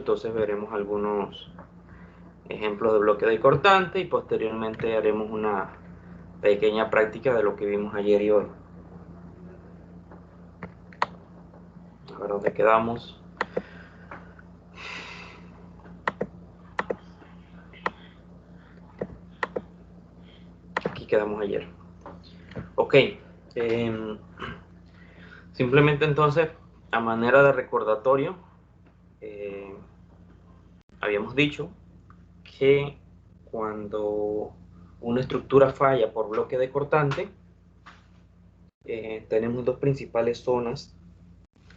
entonces veremos algunos ejemplos de bloque de cortante y posteriormente haremos una pequeña práctica de lo que vimos ayer y hoy. A ver dónde quedamos. Aquí quedamos ayer. Ok. Simplemente entonces, a manera de recordatorio, habíamos dicho que cuando una estructura falla por bloque de cortante, tenemos dos principales zonas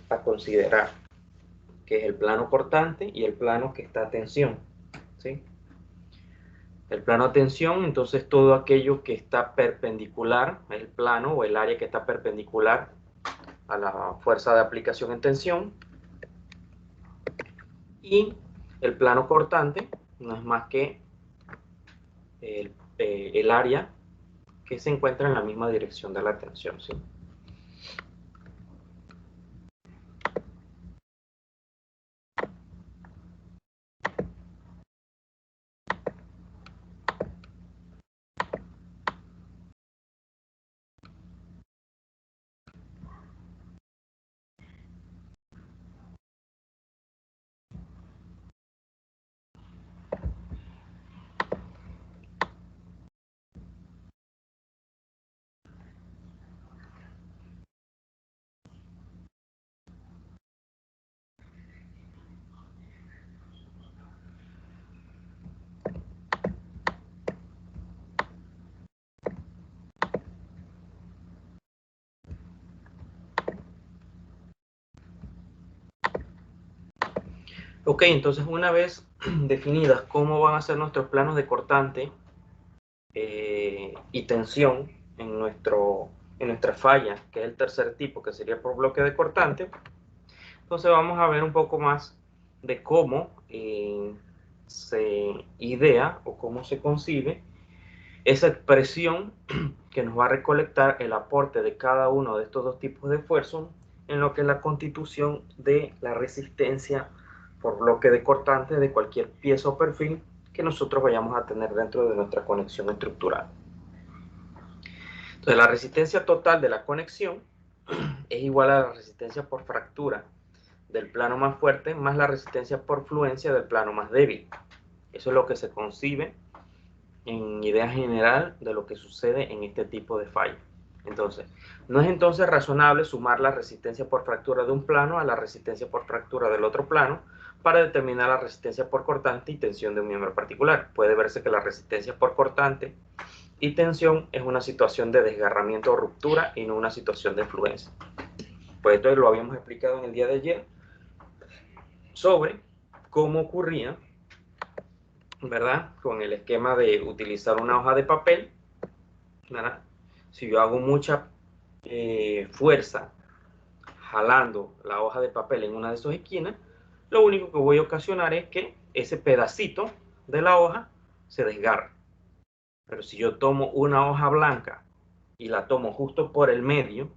a considerar, que es el plano cortante y el plano que está a tensión, ¿sí? El plano a tensión, entonces todo aquello que está perpendicular, el plano o el área que está perpendicular a la fuerza de aplicación en tensión. Y el plano cortante no es más que el área que se encuentra en la misma dirección de la tensión, ¿sí? Ok, entonces una vez definidas cómo van a ser nuestros planos de cortante y tensión en nuestra falla, que es el tercer tipo, que sería por bloque de cortante, entonces vamos a ver un poco más de cómo se idea o cómo se concibe esa expresión que nos va a recolectar el aporte de cada uno de estos dos tipos de esfuerzo en lo que es la constitución de la resistencia por bloque de cortante de cualquier pieza o perfil que nosotros vayamos a tener dentro de nuestra conexión estructural. Entonces, la resistencia total de la conexión es igual a la resistencia por fractura del plano más fuerte más la resistencia por fluencia del plano más débil. Eso es lo que se concibe en idea general de lo que sucede en este tipo de falla. Entonces, no es entonces razonable sumar la resistencia por fractura de un plano a la resistencia por fractura del otro plano para determinar la resistencia por cortante y tensión de un miembro particular. Puede verse que la resistencia por cortante y tensión es una situación de desgarramiento o ruptura y no una situación de fluencia. Pues esto lo habíamos explicado en el día de ayer sobre cómo ocurría, ¿verdad? Con el esquema de utilizar una hoja de papel, ¿verdad? Si yo hago mucha fuerza jalando la hoja de papel en una de sus esquinas, lo único que voy a ocasionar es que ese pedacito de la hoja se desgarre. Pero si yo tomo una hoja blanca y la tomo justo por el medio,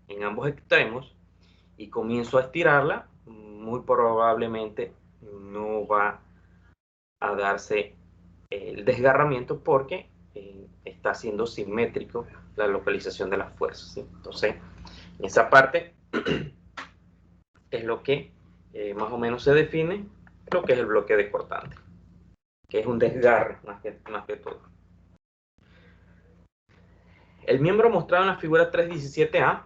en ambos extremos, y comienzo a estirarla, muy probablemente no va a darse el desgarramiento porque está siendo simétrico la localización de las fuerzas, ¿sí? Entonces, en esa parte es lo que más o menos se define lo que es el bloque de cortante, que es un desgarre más que todo. El miembro mostrado en la figura 317A,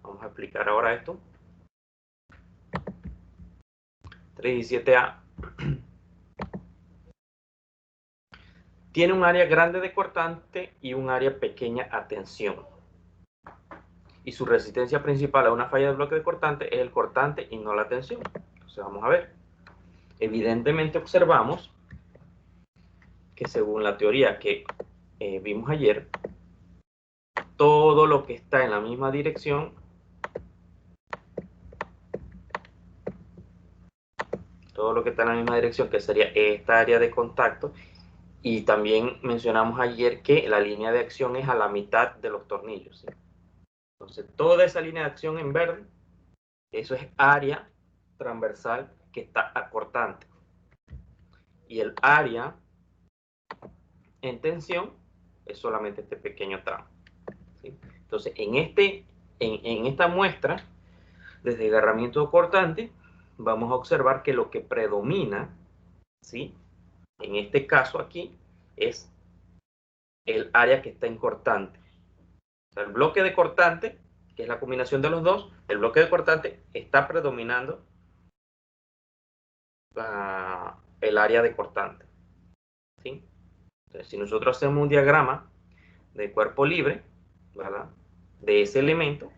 vamos a explicar ahora esto. 317A tiene un área grande de cortante y un área pequeña a tensión. Y su resistencia principal a una falla de bloque de cortante es el cortante y no la tensión. Entonces vamos a ver. Evidentemente observamos que según la teoría que vimos ayer, todo lo que está en la misma dirección, que sería esta área de contacto, y también mencionamos ayer que la línea de acción es a la mitad de los tornillos, ¿sí? Entonces toda esa línea de acción en verde, eso es área transversal que está a cortante. y el área en tensión es solamente este pequeño tramo, ¿sí? Entonces, en esta muestra de desgarramiento cortante, vamos a observar que lo que predomina, ¿sí?, en este caso aquí, es el área que está en cortante. O sea, el bloque de cortante, que es la combinación de los dos, el bloque de cortante está predominando el área de cortante, ¿sí? Entonces, si nosotros hacemos un diagrama de cuerpo libre, ¿verdad?, de ese elemento,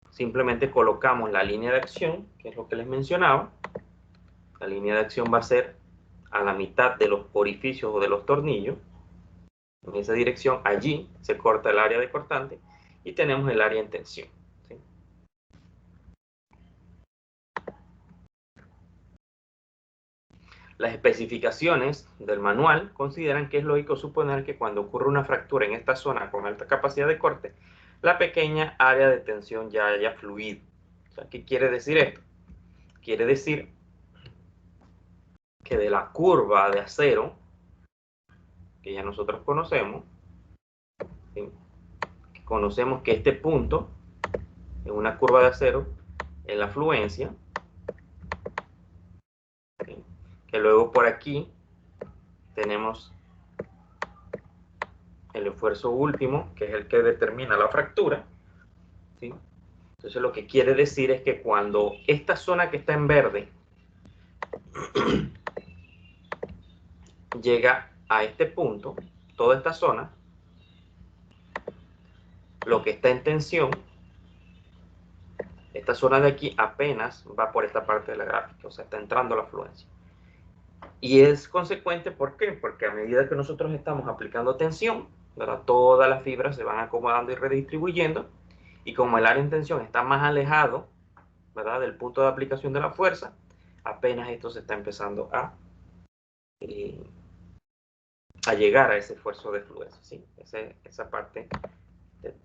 simplemente colocamos la línea de acción, que es lo que les mencionaba. La línea de acción va a ser a la mitad de los orificios o de los tornillos. En esa dirección, allí se corta el área de cortante y tenemos el área en tensión, ¿sí? Las especificaciones del manual consideran que es lógico suponer que cuando ocurre una fractura en esta zona con alta capacidad de corte, la pequeña área de tensión ya haya fluido. O sea, ¿qué quiere decir esto? Quiere decir que de la curva de acero, que ya nosotros conocemos, ¿sí?, conocemos que este punto en una curva de acero es la fluencia, ¿sí?, que luego por aquí tenemos el esfuerzo último, que es el que determina la fractura, ¿sí? Entonces lo que quiere decir es que cuando esta zona que está en verde llega a este punto, toda esta zona, lo que está en tensión, esta zona de aquí apenas va por esta parte de la gráfica, o sea, está entrando la fluencia. Y es consecuente, ¿por qué? Porque a medida que nosotros estamos aplicando tensión, ¿verdad?, todas las fibras se van acomodando y redistribuyendo, y como el área en tensión está más alejado, ¿verdad?, del punto de aplicación de la fuerza, apenas esto se está empezando a llegar a ese esfuerzo de fluencia, ¿sí? Esa parte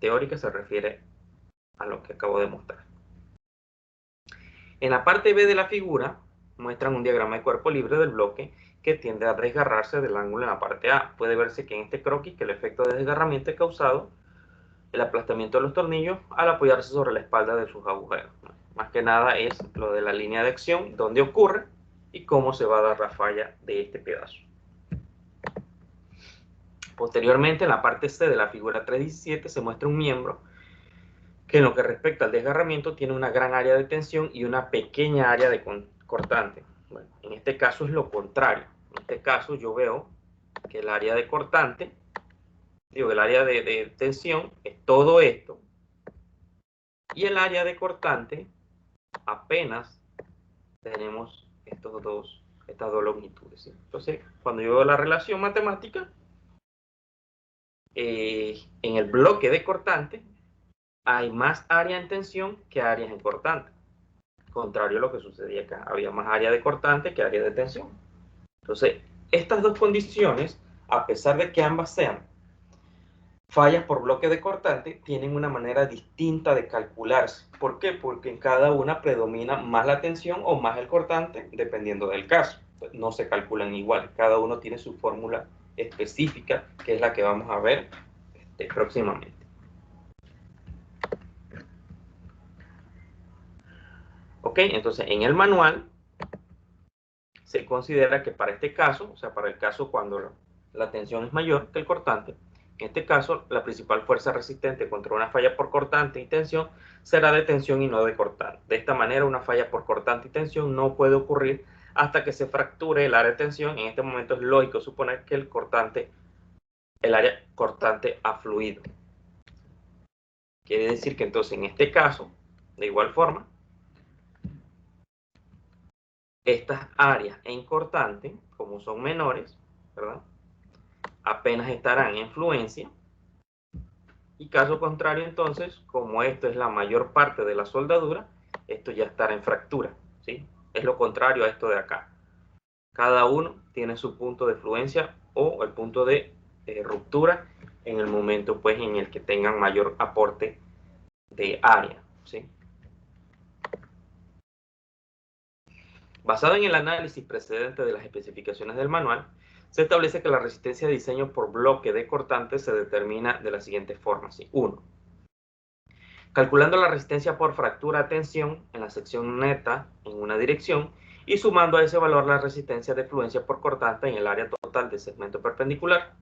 teórica se refiere a lo que acabo de mostrar. En la parte B de la figura muestran un diagrama de cuerpo libre del bloque que tiende a desgarrarse del ángulo en la parte A. Puede verse que en este croquis que el efecto de desgarramiento es causado el aplastamiento de los tornillos al apoyarse sobre la espalda de sus agujeros. Más que nada es lo de la línea de acción, dónde ocurre y cómo se va a dar la falla de este pedazo. Posteriormente, en la parte C de la figura 317 se muestra un miembro que en lo que respecta al desgarramiento tiene una gran área de tensión y una pequeña área de cortante. Bueno, en este caso es lo contrario. En este caso yo veo que el área de cortante, el área de tensión es todo esto, y el área de cortante apenas tenemos estas dos longitudes, ¿sí? Entonces, cuando yo veo la relación matemática, en el bloque de cortante hay más área en tensión que áreas en cortante. Contrario a lo que sucedía acá, había más área de cortante que área de tensión. Entonces, estas dos condiciones, a pesar de que ambas sean fallas por bloque de cortante, tienen una manera distinta de calcularse. ¿Por qué? Porque en cada una predomina más la tensión o más el cortante, dependiendo del caso. No se calculan igual, cada uno tiene su fórmula específica, que es la que vamos a ver próximamente. Ok, entonces en el manual se considera que para este caso, o sea, para el caso cuando la tensión es mayor que el cortante, en este caso la principal fuerza resistente contra una falla por cortante y tensión será de tensión y no de cortante. De esta manera, una falla por cortante y tensión no puede ocurrir hasta que se fracture el área de tensión. En este momento es lógico suponer que el área cortante ha fluido. Quiere decir que entonces en este caso, de igual forma, estas áreas en cortante, como son menores, ¿verdad?, apenas estarán en fluencia, y caso contrario, entonces, como esto es la mayor parte de la soldadura, esto ya estará en fractura, ¿sí? Es lo contrario a esto de acá. Cada uno tiene su punto de fluencia o el punto de ruptura en el momento, pues, en el que tengan mayor aporte de área, ¿sí? Basado en el análisis precedente de las especificaciones del manual, se establece que la resistencia de diseño por bloque de cortantes se determina de la siguiente forma. 1. Calculando la resistencia por fractura a tensión en la sección neta en una dirección y sumando a ese valor la resistencia de fluencia por cortante en el área total del segmento perpendicular.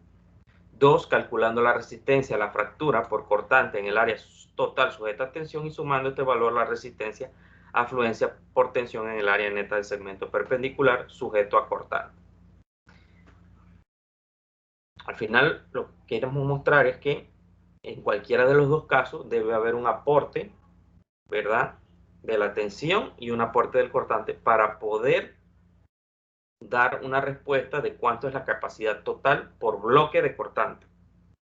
2. Calculando la resistencia a la fractura por cortante en el área total sujeta a tensión y sumando este valor la resistencia a fluencia por tensión en el área neta del segmento perpendicular sujeto a cortante. Al final, lo que queremos mostrar es que en cualquiera de los dos casos debe haber un aporte, ¿verdad?, de la tensión y un aporte del cortante para poder dar una respuesta de cuánto es la capacidad total por bloque de cortante.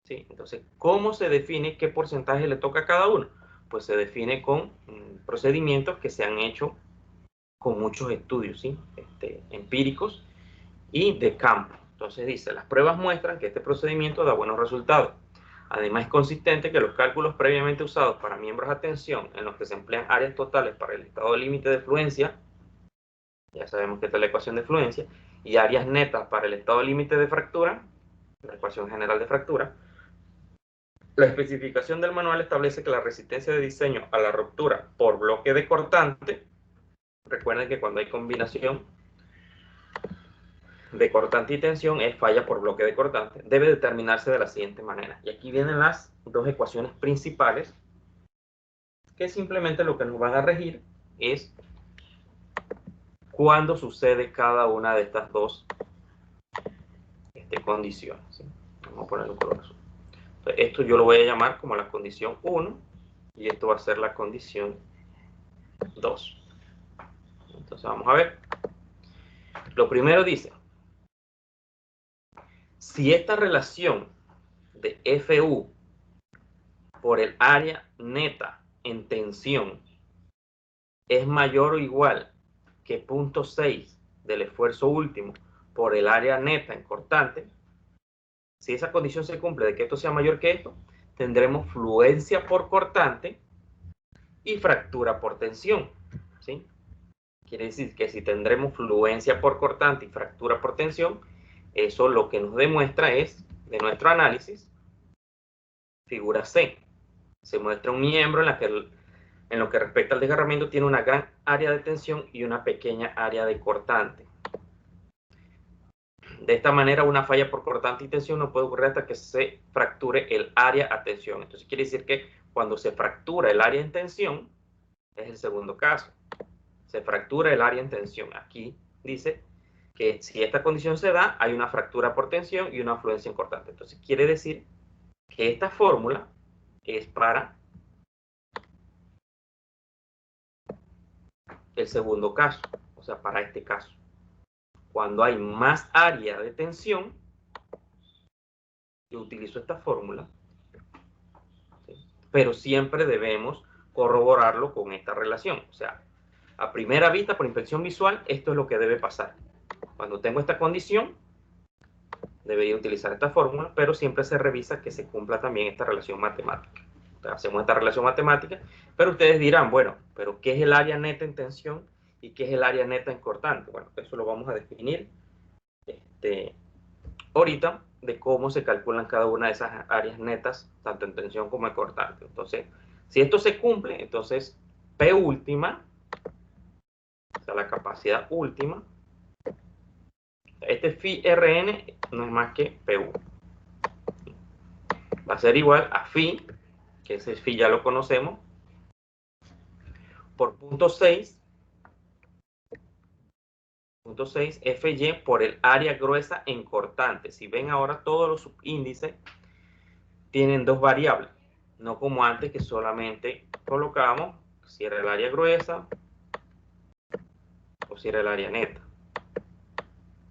¿Sí? Entonces, ¿cómo se define qué porcentaje le toca a cada uno? Pues se define con procedimientos que se han hecho con muchos estudios, ¿sí? Empíricos y de campo. Entonces dice, las pruebas muestran que este procedimiento da buenos resultados. Además, es consistente que los cálculos previamente usados para miembros a tensión, en los que se emplean áreas totales para el estado límite de fluencia, ya sabemos que esta es la ecuación de fluencia, y áreas netas para el estado límite de fractura, la ecuación general de fractura. La especificación del manual establece que la resistencia de diseño a la ruptura por bloque de cortante, recuerden que cuando hay combinación de cortante y tensión es falla por bloque de cortante, debe determinarse de la siguiente manera. Y aquí vienen las dos ecuaciones principales, que simplemente lo que nos van a regir es cuándo sucede cada una de estas dos condiciones, ¿sí? Vamos a ponerlo en color azul. Entonces, esto yo lo voy a llamar como la condición 1 y esto va a ser la condición 2. Entonces vamos a ver. Lo primero dice, si esta relación de FU por el área neta en tensión es mayor o igual que 0.6 del esfuerzo último por el área neta en cortante, si esa condición se cumple de que esto sea mayor que esto, tendremos fluencia por cortante y fractura por tensión, ¿sí? Quiere decir que si tendremos fluencia por cortante y fractura por tensión, eso lo que nos demuestra es, de nuestro análisis, figura C. Se muestra un miembro en lo que respecta al desgarramiento tiene una gran área de tensión y una pequeña área de cortante. De esta manera, una falla por cortante y tensión no puede ocurrir hasta que se fracture el área a tensión. Entonces quiere decir que cuando se fractura el área en tensión, es el segundo caso. Se fractura el área en tensión. Aquí dice que si esta condición se da, hay una fractura por tensión y una fluencia en cortante. Entonces quiere decir que esta fórmula es para el segundo caso, o sea, para este caso. Cuando hay más área de tensión, yo utilizo esta fórmula, ¿sí? Pero siempre debemos corroborarlo con esta relación. O sea, a primera vista, por inspección visual, esto es lo que debe pasar. Cuando tengo esta condición, debería utilizar esta fórmula, pero siempre se revisa que se cumpla también esta relación matemática. Entonces, hacemos esta relación matemática, pero ustedes dirán, bueno, pero ¿qué es el área neta en tensión y qué es el área neta en cortante? Bueno, eso lo vamos a definir ahorita, de cómo se calculan cada una de esas áreas netas, tanto en tensión como en cortante. Entonces, si esto se cumple, entonces P última, o sea, la capacidad última, este phi Rn no es más que PU. Va a ser igual a phi, que ese phi ya lo conocemos, por 0.6 Fy por el área gruesa en cortante. Si ven ahora, todos los subíndices tienen dos variables, no como antes que solamente colocamos si era el área gruesa o si era el área neta.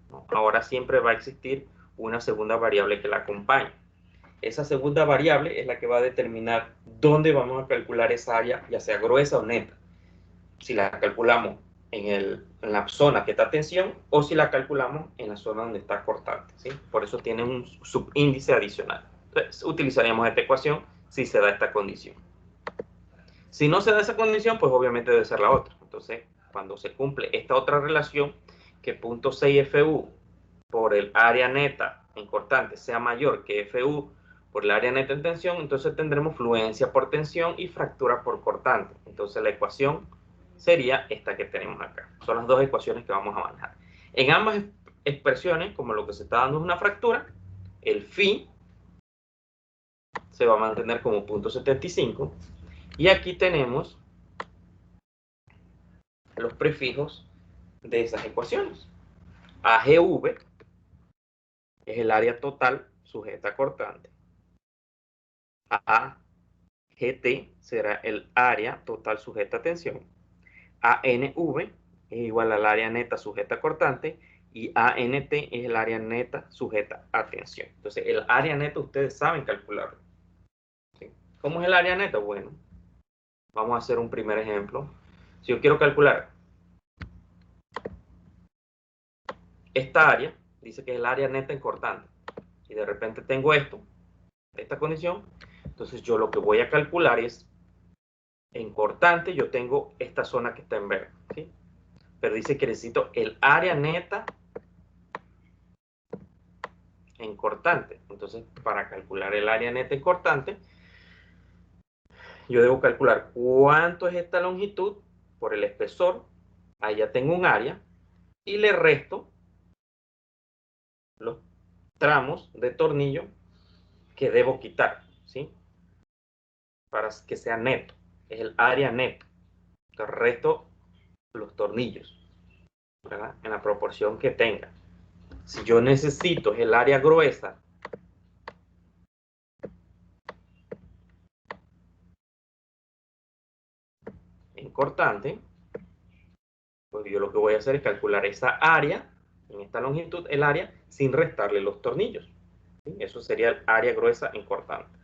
¿No? Ahora siempre va a existir una segunda variable que la acompañe. Esa segunda variable es la que va a determinar dónde vamos a calcular esa área, ya sea gruesa o neta. Si la calculamos en la zona que está a tensión o si la calculamos en la zona donde está cortante, ¿sí? Por eso tiene un subíndice adicional. Entonces, utilizaríamos esta ecuación si se da esta condición. Si no se da esa condición, pues obviamente debe ser la otra. Entonces, cuando se cumple esta otra relación, que punto 6 FU por el área neta en cortante sea mayor que FU por el área neta en tensión, entonces tendremos fluencia por tensión y fractura por cortante. Entonces la ecuación sería esta que tenemos acá. Son las dos ecuaciones que vamos a manejar. En ambas expresiones, como lo que se está dando es una fractura, el phi se va a mantener como 0.75 y aquí tenemos los prefijos de esas ecuaciones. AGV es el área total sujeta a cortante. AGT será el área total sujeta a tensión. ANV es igual al área neta sujeta a cortante y ANT es el área neta sujeta a tensión. Entonces, el área neta ustedes saben calcularlo. ¿Sí? ¿Cómo es el área neta? Bueno, vamos a hacer un primer ejemplo. Si yo quiero calcular esta área, dice que es el área neta en cortante, y de repente tengo esta condición, entonces yo lo que voy a calcular es, en cortante yo tengo esta zona que está en verde, ¿sí? Pero dice que necesito el área neta en cortante. Entonces, para calcular el área neta en cortante, yo debo calcular cuánto es esta longitud por el espesor. Ahí ya tengo un área y le resto los tramos de tornillo que debo quitar, ¿sí? Para que sea neto. Es el área neto. Entonces, resto los tornillos, ¿verdad? En la proporción que tenga. Si yo necesito el área gruesa en cortante, pues yo lo que voy a hacer es calcular esa área, en esta longitud, el área, sin restarle los tornillos. ¿Sí? Eso sería el área gruesa en cortante.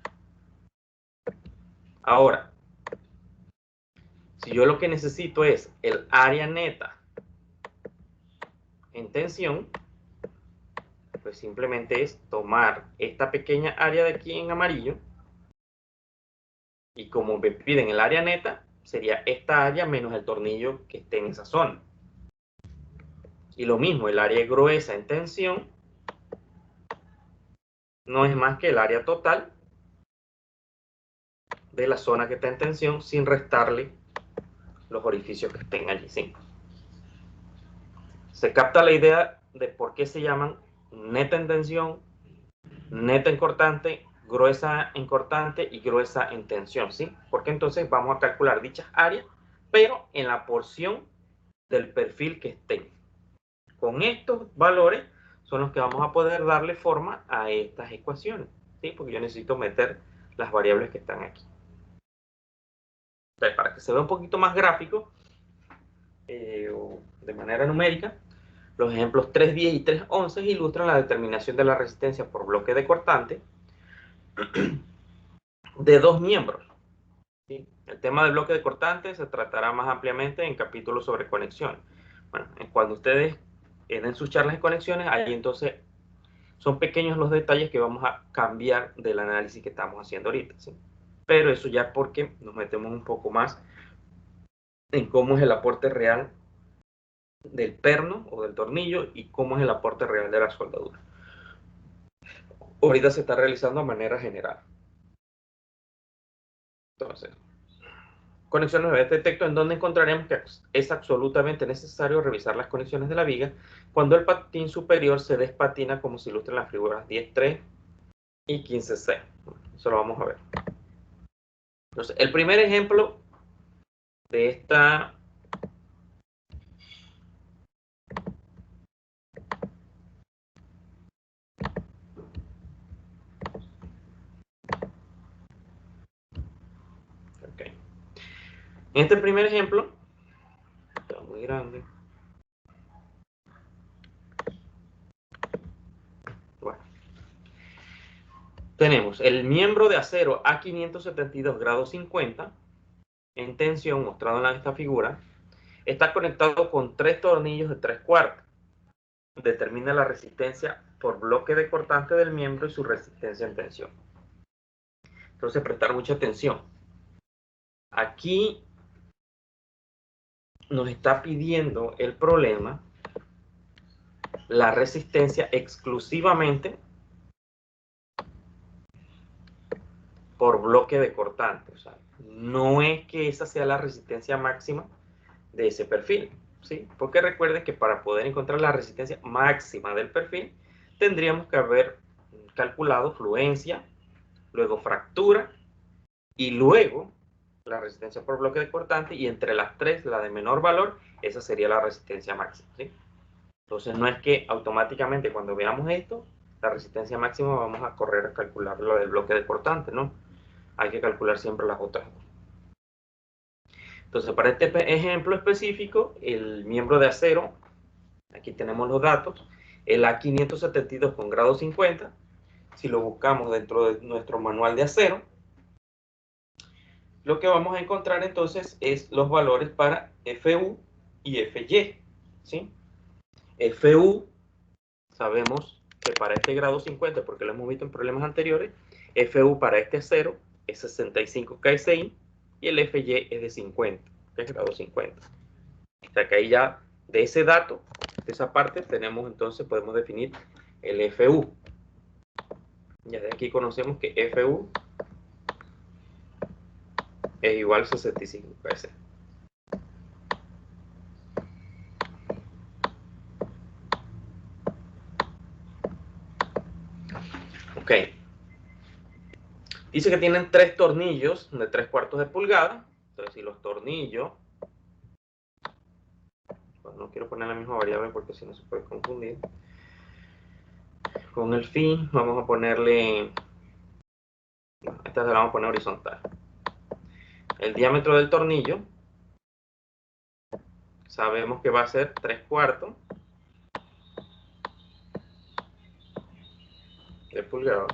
Ahora, si yo lo que necesito es el área neta en tensión, pues simplemente es tomar esta pequeña área de aquí en amarillo, y como me piden el área neta, sería esta área menos el tornillo que esté en esa zona. Y lo mismo, el área gruesa en tensión no es más que el área total de la zona que está en tensión sin restarle los orificios que estén allí. ¿Sí? Se capta la idea de por qué se llaman neta en tensión, neta en cortante, gruesa en cortante y gruesa en tensión. ¿Sí? Porque entonces vamos a calcular dichas áreas, pero en la porción del perfil que estén. Con estos valores son los que vamos a poder darle forma a estas ecuaciones, ¿sí? Porque yo necesito meter las variables que están aquí. Entonces, para que se vea un poquito más gráfico, o de manera numérica, los ejemplos 3.10 y 3.11 ilustran la determinación de la resistencia por bloque de cortante de dos miembros. ¿Sí? El tema del bloque de cortante se tratará más ampliamente en capítulos sobre conexiones. Bueno, cuando ustedes den sus charlas de conexiones, ahí entonces son pequeños los detalles que vamos a cambiar del análisis que estamos haciendo ahorita. ¿Sí? Pero eso ya porque nos metemos un poco más en cómo es el aporte real del perno o del tornillo y cómo es el aporte real de la soldadura. Ahorita se está realizando de manera general. Entonces, conexiones de este texto en donde encontraremos que es absolutamente necesario revisar las conexiones de la viga cuando el patín superior se despatina, como se ilustra en las figuras 10.3 y 15.6. Eso lo vamos a ver. Entonces, el primer ejemplo de esta okay. En este primer ejemplo, está muy grande. Bueno, tenemos el miembro de acero a 572 grados 50 en tensión, mostrado en esta figura, está conectado con 3 tornillos de 3/4. Determina la resistencia por bloque de cortante del miembro y su resistencia en tensión. Entonces, prestar mucha atención. Aquí nos está pidiendo el problema la resistencia exclusivamente por bloque de cortante. O sea, no es que esa sea la resistencia máxima de ese perfil, ¿sí? Porque recuerden que para poder encontrar la resistencia máxima del perfil, tendríamos que haber calculado fluencia, luego fractura y luego la resistencia por bloque de cortante, y entre las tres, la de menor valor, esa sería la resistencia máxima, ¿sí? Entonces no es que automáticamente cuando veamos esto, la resistencia máxima vamos a correr a calcular lo del bloque de cortante, ¿no? Hay que calcular siempre las otras. Entonces, para este ejemplo específico, el miembro de acero, aquí tenemos los datos, el A572 con grado 50, si lo buscamos dentro de nuestro manual de acero, lo que vamos a encontrar entonces es los valores para FU y FY, ¿sí? FU, sabemos que para este grado 50, porque lo hemos visto en problemas anteriores, FU para este acero es 65 KSI y el FY es de 50, que es grado 50. O sea que ahí ya de ese dato, de esa parte, tenemos entonces, podemos definir el FU. Ya de aquí conocemos que FU es igual a 65 KSI. Ok. Dice que tienen 3 tornillos de 3/4 de pulgada. Entonces, si los tornillos, bueno, no quiero poner la misma variable porque si no se puede confundir. Con el fin, vamos a ponerle, esta se la vamos a poner horizontal. El diámetro del tornillo, sabemos que va a ser 3/4 de pulgada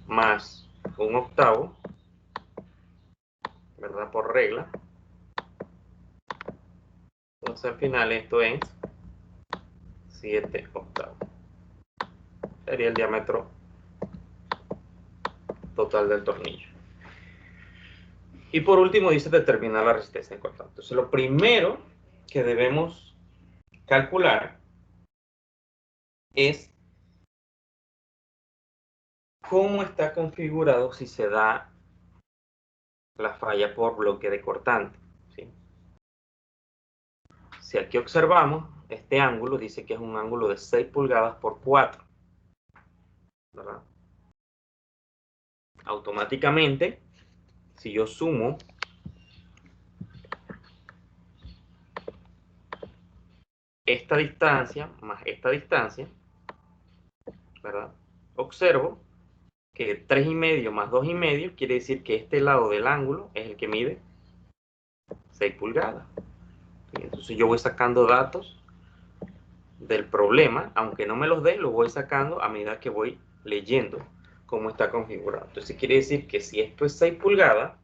más 1/8, ¿verdad? Por regla. Entonces al final esto es 7/8. Sería el diámetro total del tornillo. Y por último dice determinar la resistencia en contacto. Entonces lo primero que debemos calcular es cómo está configurado si se da la falla por bloque de cortante, ¿sí? Si aquí observamos, este ángulo dice que es un ángulo de 6 pulgadas por 4, ¿verdad? Automáticamente, si yo sumo esta distancia más esta distancia, ¿verdad? Observo que 3,5 más 2,5 quiere decir que este lado del ángulo es el que mide 6 pulgadas. Entonces yo voy sacando datos del problema, aunque no me los dé, los voy sacando a medida que voy leyendo cómo está configurado. Entonces quiere decir que si esto es 6 pulgadas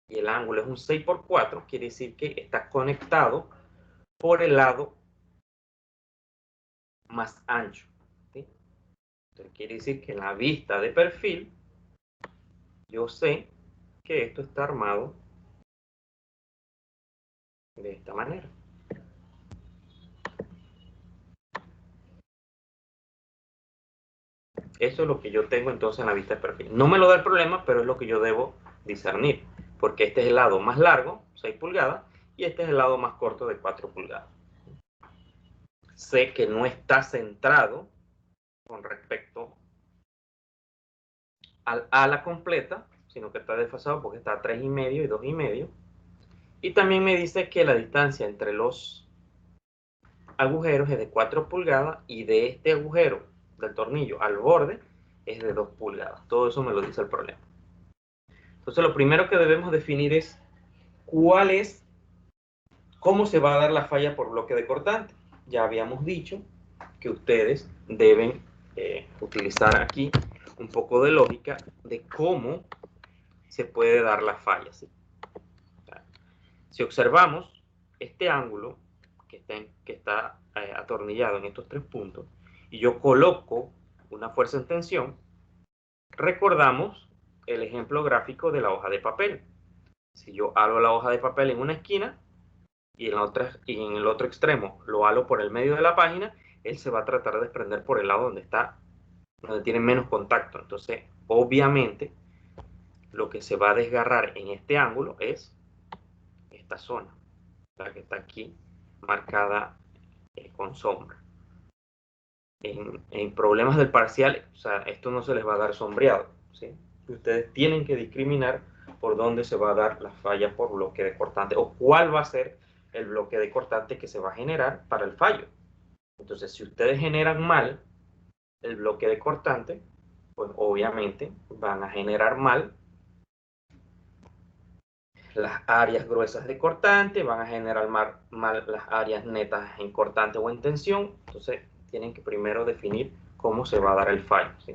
y el ángulo es un 6/4, quiere decir que está conectado por el lado más ancho, ¿sí? Entonces quiere decir que en la vista de perfil yo sé que esto está armado de esta manera. Eso es lo que yo tengo entonces en la vista de perfil. No me lo da el problema, pero es lo que yo debo discernir, porque este es el lado más largo, 6 pulgadas, y este es el lado más corto de 4 pulgadas. Sé que no está centrado con respecto al ala completa, sino que está desfasado porque está a 3,5 y 2,5. Y también me dice que la distancia entre los agujeros es de 4 pulgadas y de este agujero del tornillo al borde es de 2 pulgadas. Todo eso me lo dice el problema. Entonces lo primero que debemos definir es cómo se va a dar la falla por bloque de cortante. Ya habíamos dicho que ustedes deben utilizar aquí un poco de lógica de cómo se puede dar la falla, ¿sí? Si observamos este ángulo que está atornillado en estos 3 puntos y yo coloco una fuerza en tensión, recordamos el ejemplo gráfico de la hoja de papel. Si yo halo la hoja de papel en una esquina y en el otro extremo lo halo por el medio de la página, él se va a tratar de desprender por el lado donde tiene menos contacto. Entonces, obviamente, lo que se va a desgarrar en este ángulo es esta zona, la que está aquí marcada con sombra. En problemas del parcial, o sea, esto no se les va a dar sombreado, ¿sí? Ustedes tienen que discriminar por dónde se va a dar la falla por bloque de cortante o cuál va a ser el bloque de cortante que se va a generar para el fallo. Entonces, si ustedes generan mal el bloque de cortante, pues obviamente van a generar mal las áreas gruesas de cortante, van a generar mal las áreas netas en cortante o en tensión. Entonces, tienen que primero definir cómo se va a dar el fallo, ¿sí?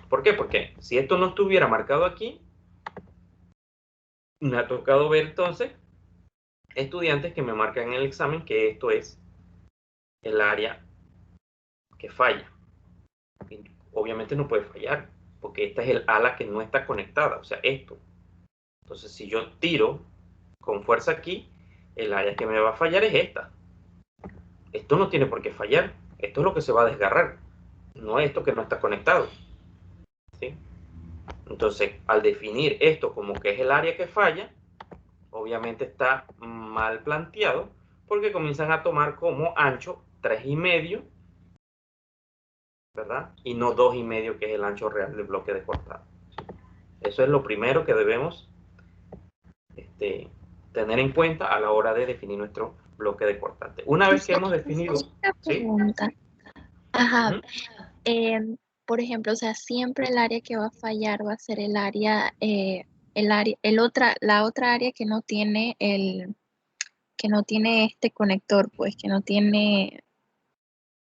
¿Por qué? Porque si esto no estuviera marcado aquí, me ha tocado ver entonces estudiantes que me marcan en el examen que esto es el área que falla. Y obviamente no puede fallar, porque esta es el ala que no está conectada, o sea, esto. Entonces, si yo tiro con fuerza aquí, el área que me va a fallar es esta. Esto no tiene por qué fallar, esto es lo que se va a desgarrar, no esto que no está conectado, ¿sí? Entonces, al definir esto como que es el área que falla, obviamente está mal planteado porque comienzan a tomar como ancho 3,5, ¿verdad? Y no 2,5, que es el ancho real del bloque de cortado. Eso es lo primero que debemos tener en cuenta a la hora de definir nuestro bloque de cortante. Una vez que hemos definido, Una ¿sí? pregunta. Ajá. Uh-huh. Por ejemplo, o sea, siempre el área que va a fallar va a ser el área, la otra área que no tiene que no tiene este conector, pues, que no tiene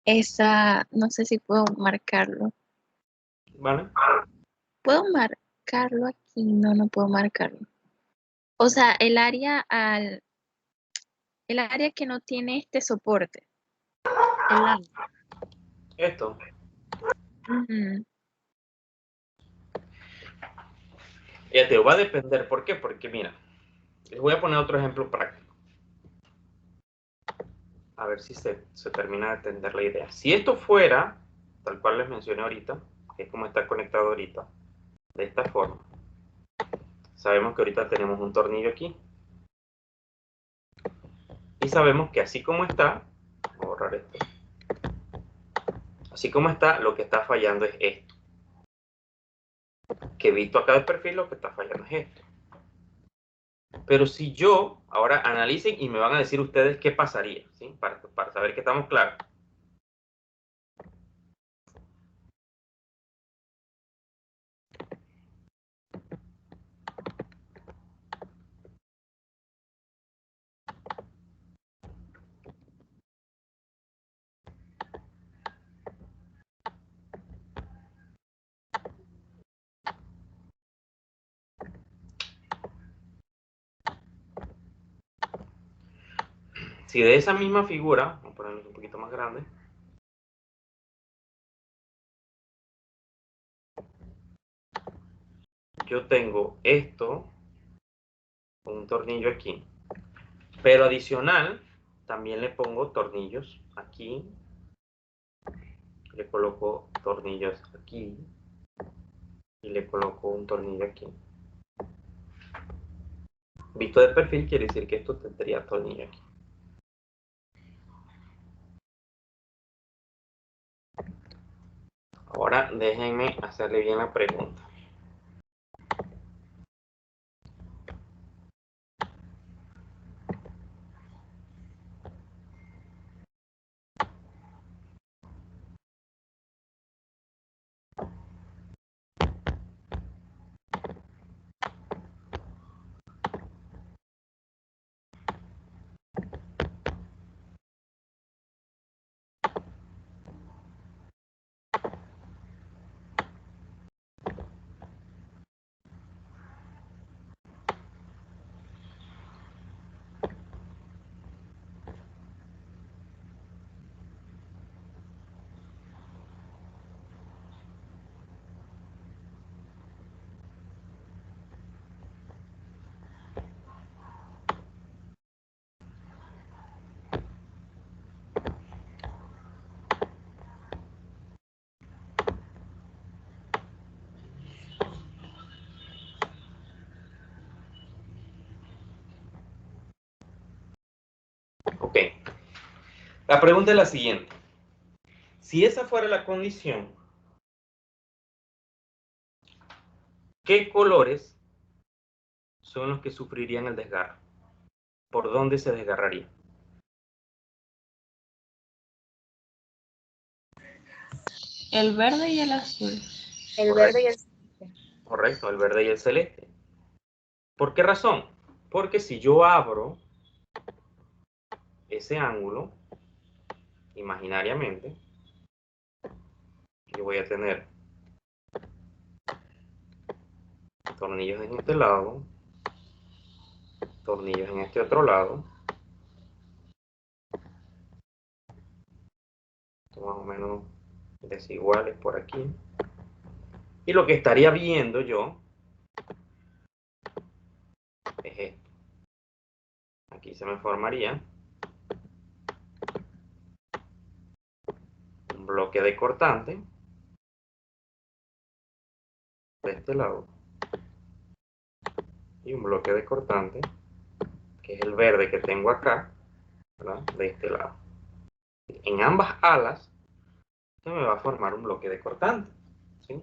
esa, no sé si puedo marcarlo. ¿Vale? ¿Puedo marcarlo aquí? No, no puedo marcarlo. O sea, el área que no tiene este soporte. Esto. Ujú. Ya te va a depender. ¿Por qué? Porque mira, les voy a poner otro ejemplo práctico. A ver si se termina de entender la idea. Si esto fuera, tal cual les mencioné ahorita, que es como está conectado ahorita, de esta forma. Sabemos que ahorita tenemos un tornillo aquí. Y sabemos que así como está, voy a borrar esto. Así como está, lo que está fallando es esto. Que visto acá de perfil, lo que está fallando es esto. Pero si yo, ahora analicen y me van a decir ustedes qué pasaría, ¿sí? Para saber que estamos claros. Si de esa misma figura, vamos a ponerlo un poquito más grande, yo tengo esto, un tornillo aquí, pero adicional, también le pongo tornillos aquí, le coloco tornillos aquí, y le coloco un tornillo aquí. Visto de perfil quiere decir que esto tendría tornillo aquí. Ahora déjenme hacerle bien la pregunta. Ok. La pregunta es la siguiente. Si esa fuera la condición, ¿qué colores son los que sufrirían el desgarro? ¿Por dónde se desgarraría? El verde y el azul. El verde y Correcto, el celeste. correcto, el verde y el celeste. ¿Por qué razón? Porque si yo abro ese ángulo, imaginariamente, yo voy a tener tornillos en este lado, tornillos en este otro lado, más o menos desiguales por aquí. Y lo que estaría viendo yo es esto. Aquí se me formaría un bloque de cortante de este lado y un bloque de cortante, que es el verde que tengo acá, ¿verdad? De este lado. En ambas alas se me va a formar un bloque de cortante, ¿sí?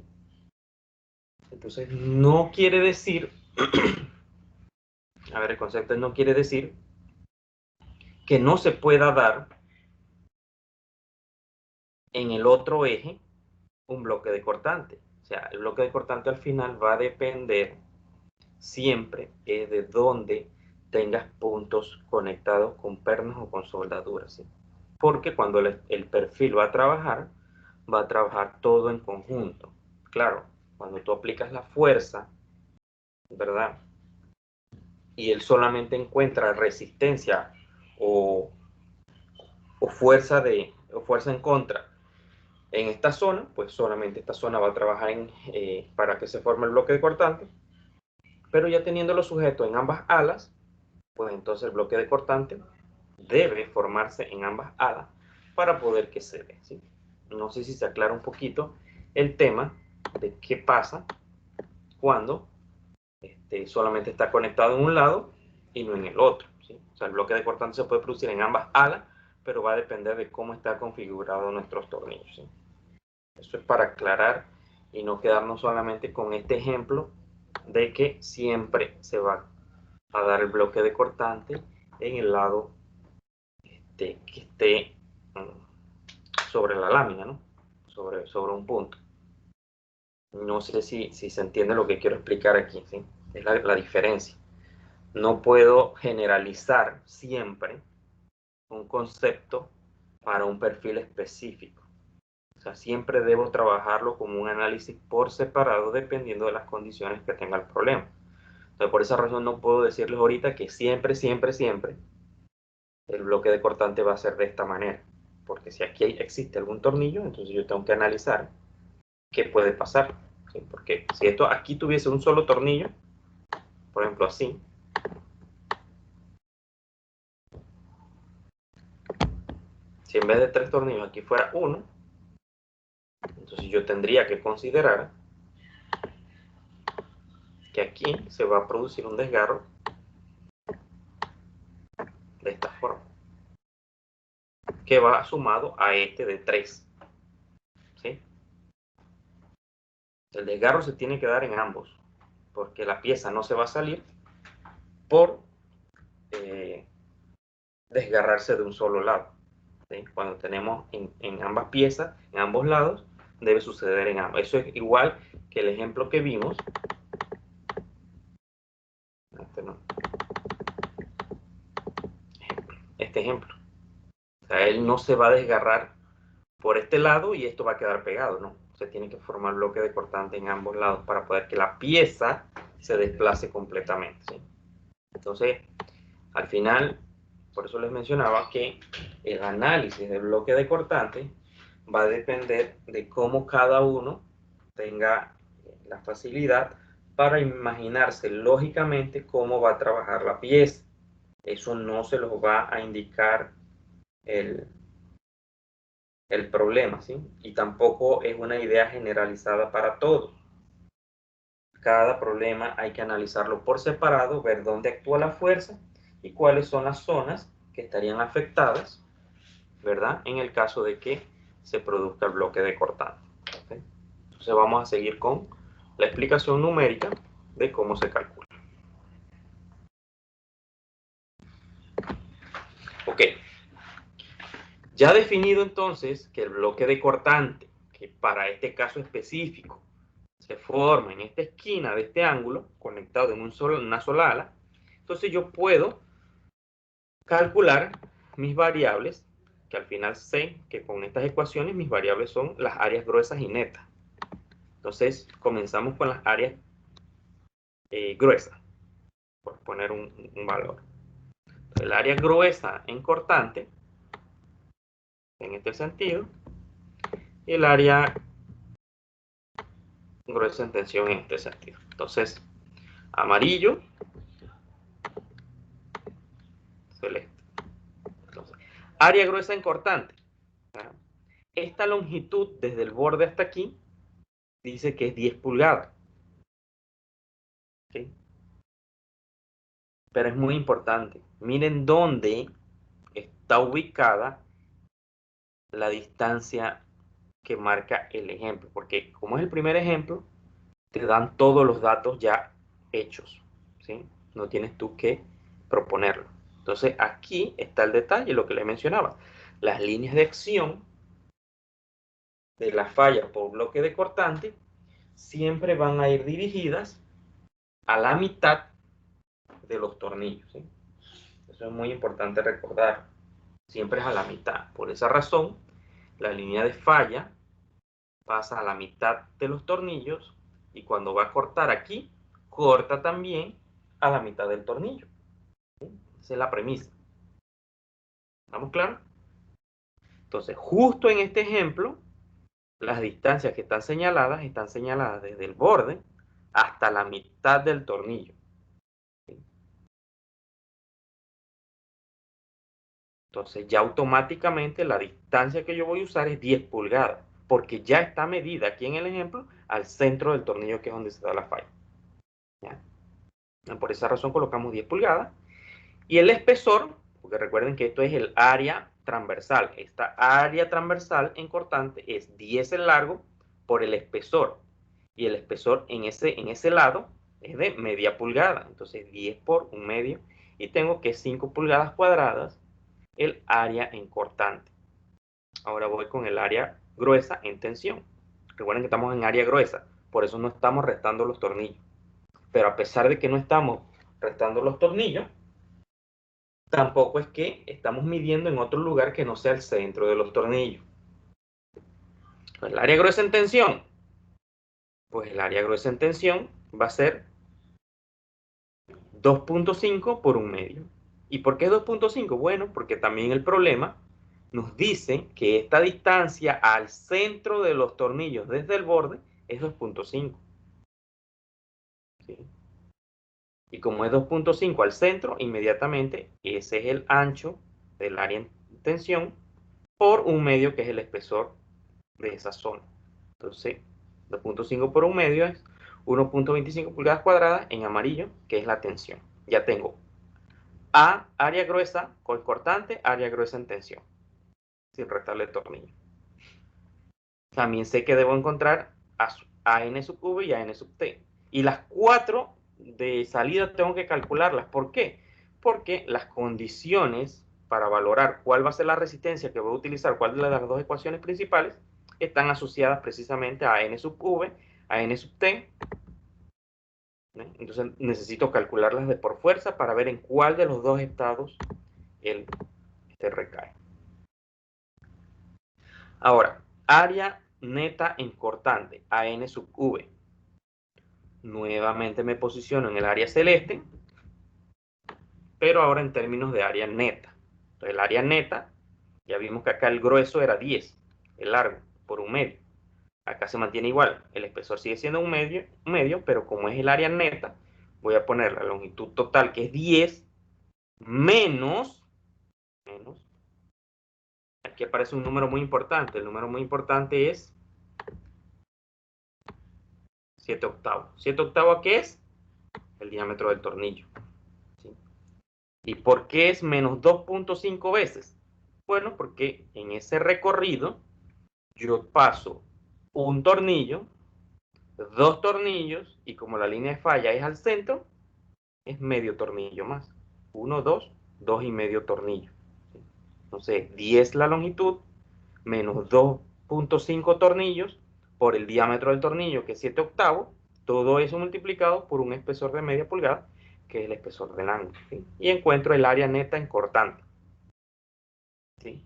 Entonces no quiere decir, a ver, el concepto no quiere decir que no se pueda dar en el otro eje un bloque de cortante. O sea, el bloque de cortante al final va a depender siempre de dónde tengas puntos conectados con pernos o con soldaduras, ¿sí? Porque cuando el perfil va a trabajar todo en conjunto. Claro, cuando tú aplicas la fuerza, ¿verdad? Y él solamente encuentra resistencia o, o fuerza en contra en esta zona, pues solamente esta zona va a trabajar para que se forme el bloque de cortante, pero ya teniéndolo sujeto en ambas alas, pues entonces el bloque de cortante debe formarse en ambas alas para poder que se dé, ¿sí? No sé si se aclara un poquito el tema de qué pasa cuando solamente está conectado en un lado y no en el otro, ¿sí? O sea, el bloque de cortante se puede producir en ambas alas, pero va a depender de cómo está configurado nuestros tornillos, ¿sí? Eso es para aclarar y no quedarnos solamente con este ejemplo de que siempre se va a dar el bloque de cortante en el lado que esté sobre la lámina, ¿no? Sobre un punto. No sé si se entiende lo que quiero explicar aquí, ¿sí? Es la diferencia. No puedo generalizar siempre un concepto para un perfil específico. O sea, siempre debo trabajarlo como un análisis por separado dependiendo de las condiciones que tenga el problema. Entonces, por esa razón no puedo decirles ahorita que siempre, siempre, siempre el bloque de cortante va a ser de esta manera. Porque si aquí existe algún tornillo, entonces yo tengo que analizar qué puede pasar, ¿sí? Porque si esto aquí tuviese un solo tornillo, por ejemplo así, si en vez de 3 tornillos aquí fuera uno, entonces yo tendría que considerar que aquí se va a producir un desgarro de esta forma, que va sumado a este de 3, ¿sí? El desgarro se tiene que dar en ambos, porque la pieza no se va a salir por desgarrarse de un solo lado, ¿sí? Cuando tenemos en ambas piezas, en ambos lados, debe suceder en ambos. Eso es igual que el ejemplo que vimos. No, este ejemplo. O sea, él no se va a desgarrar por este lado y esto va a quedar pegado, ¿no? Se tiene que formar bloque de cortante en ambos lados para poder que la pieza se desplace completamente, ¿sí? Entonces, al final, por eso les mencionaba que el análisis del bloque de cortante va a depender de cómo cada uno tenga la facilidad para imaginarse lógicamente cómo va a trabajar la pieza. Eso no se los va a indicar el, el problema, ¿sí? Y tampoco es una idea generalizada para todos. Cada problema hay que analizarlo por separado, ver dónde actúa la fuerza y cuáles son las zonas que estarían afectadas, ¿verdad? En el caso de que se produzca el bloque de cortante. ¿Okay? Entonces vamos a seguir con la explicación numérica de cómo se calcula. Ok. Ya definido entonces que el bloque de cortante, que para este caso específico se forma en esta esquina de este ángulo, conectado en una sola ala, entonces yo puedo calcular mis variables, que al final sé que con estas ecuaciones mis variables son las áreas gruesas y netas. Entonces comenzamos con las áreas gruesas, por poner un valor. El área gruesa en cortante, en este sentido, y el área gruesa en tensión en este sentido. Entonces, amarillo, celeste. Entonces, área gruesa en cortante. Esta longitud desde el borde hasta aquí dice que es 10 pulgadas. ¿Okay? Pero es muy importante. Miren dónde está ubicada la distancia que marca el ejemplo. Porque como es el primer ejemplo, te dan todos los datos ya hechos. ¿Sí? No tienes tú que proponerlo. Entonces aquí está el detalle, lo que les mencionaba. Las líneas de acción de la falla por bloque de cortante siempre van a ir dirigidas a la mitad de los tornillos. ¿Sí? Eso es muy importante recordar. Siempre es a la mitad. Por esa razón, la línea de falla pasa a la mitad de los tornillos y cuando va a cortar aquí, corta también a la mitad del tornillo. ¿Sí? Esa es la premisa. ¿Estamos claros? Entonces, justo en este ejemplo, las distancias que están señaladas desde el borde hasta la mitad del tornillo. ¿Sí? Entonces ya automáticamente la distancia que yo voy a usar es 10 pulgadas, porque ya está medida aquí en el ejemplo al centro del tornillo, que es donde se da la falla. ¿Ya? Por esa razón colocamos 10 pulgadas. Y el espesor, porque recuerden que esto es el área transversal. Esta área transversal en cortante es 10 el largo por el espesor. Y el espesor en ese lado es de media pulgada. Entonces 10 por un medio. Y tengo que 5 pulgadas cuadradas el área en cortante. Ahora voy con el área gruesa en tensión. Recuerden que estamos en área gruesa, por eso no estamos restando los tornillos. Pero a pesar de que no estamos restando los tornillos, tampoco es que estamos midiendo en otro lugar que no sea el centro de los tornillos. El área gruesa en tensión, pues el área gruesa en tensión va a ser 2.5 por un medio. ¿Y por qué 2.5? Bueno, porque también el problema nos dice que esta distancia al centro de los tornillos desde el borde es 2.5. ¿Sí? Y como es 2.5 al centro, inmediatamente ese es el ancho del área en tensión por un medio, que es el espesor de esa zona. Entonces, 2.5 por un medio es 1.25 pulgadas cuadradas en amarillo, que es la tensión. Ya tengo A, área gruesa, cortante, área gruesa en tensión, sin restarle tornillo. También sé que debo encontrar a n sub v y a n sub t. Y las 4 de salida tengo que calcularlas. ¿Por qué? Porque las condiciones para valorar cuál va a ser la resistencia que voy a utilizar, cuál de las dos ecuaciones principales, están asociadas precisamente a n sub v, a n sub t. Entonces necesito calcularlas de por fuerza para ver en cuál de los dos estados este recae. Ahora, área neta en cortante, AN sub V. Nuevamente me posiciono en el área celeste, pero ahora en términos de área neta. Entonces, el área neta, ya vimos que acá el grueso era 10, el largo, por un medio. Acá se mantiene igual, el espesor sigue siendo un medio, pero como es el área neta, voy a poner la longitud total, que es 10, menos, aquí aparece un número muy importante. El número muy importante es 7 octavos. ¿7 octavos qué es? El diámetro del tornillo. ¿Sí? ¿Y por qué es menos 2.5 veces? Bueno, porque en ese recorrido yo paso un tornillo, dos tornillos, y como la línea de falla es al centro, es medio tornillo más. 1, 2, 2,5 tornillos. Entonces, 10 la longitud, menos 2.5 tornillos, por el diámetro del tornillo, que es 7 octavos, todo eso multiplicado por un espesor de media pulgada, que es el espesor del ángulo, ¿sí? Y encuentro el área neta en cortante, ¿sí?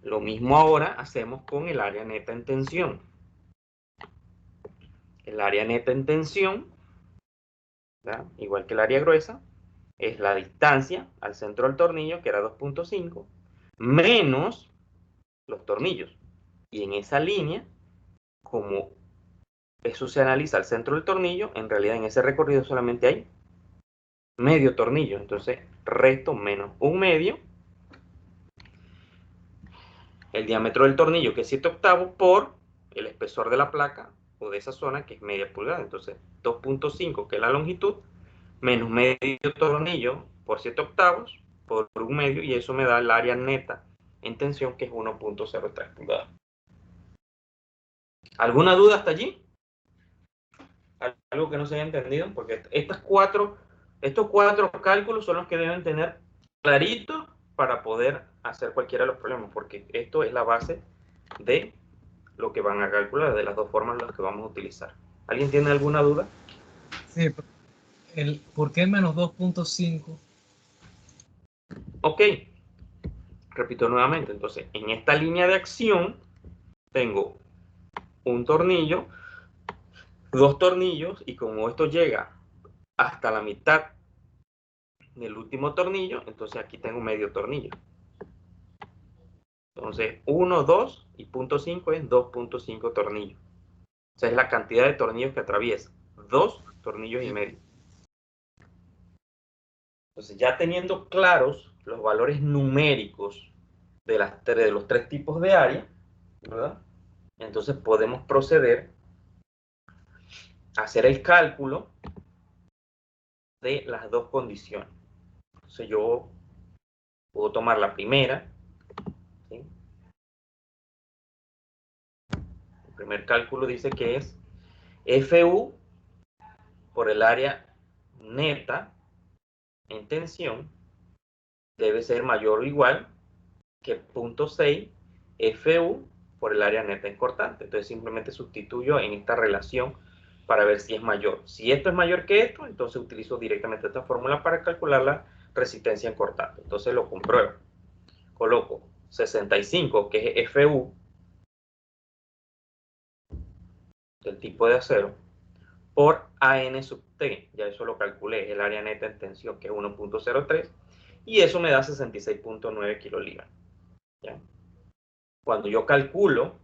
Lo mismo ahora hacemos con el área neta en tensión. El área neta en tensión, ¿verdad?, igual que el área gruesa, es la distancia al centro del tornillo, que era 2.5, menos los tornillos. Y en esa línea, como eso se analiza al centro del tornillo, en realidad en ese recorrido solamente hay medio tornillo. Entonces resto menos un medio, el diámetro del tornillo, que es 7 octavos, por el espesor de la placa o de esa zona, que es media pulgada. Entonces 2.5, que es la longitud, menos medio tornillo por 7 octavos por un medio, y eso me da el área neta en tensión, que es 1.03 pulgadas. ¿Alguna duda hasta allí? ¿Algo que no se haya entendido? Porque estos cuatro cálculos son los que deben tener clarito para poder hacer cualquiera de los problemas, porque esto es la base de lo que van a calcular, de las dos formas en las que vamos a utilizar. ¿Alguien tiene alguna duda? Sí, ¿por qué menos 2.5? Ok, repito nuevamente. Entonces, en esta línea de acción tengo un tornillo, dos tornillos, y como esto llega hasta la mitad del último tornillo, entonces aquí tengo medio tornillo. Entonces 1, 2 y 0.5 es 2.5 tornillos. O sea, es la cantidad de tornillos que atraviesa. 2 tornillos y medio. Entonces, ya teniendo claros los valores numéricos de los tres tipos de área, ¿verdad?, entonces podemos proceder a hacer el cálculo de las dos condiciones. Entonces yo puedo tomar la primera, ¿sí? El primer cálculo dice que es FU por el área neta en tensión debe ser mayor o igual que 0.6 FU por el área neta en cortante. Entonces simplemente sustituyo en esta relación para ver si es mayor. Si esto es mayor que esto, entonces utilizo directamente esta fórmula para calcular la resistencia en cortante. Entonces lo compruebo. Coloco 65, que es FU del tipo de acero, por AN sub T, ya eso lo calculé, es el área neta en tensión, que es 1.03, y eso me da 66.9 kilolibras. ¿Ya? Cuando yo calculo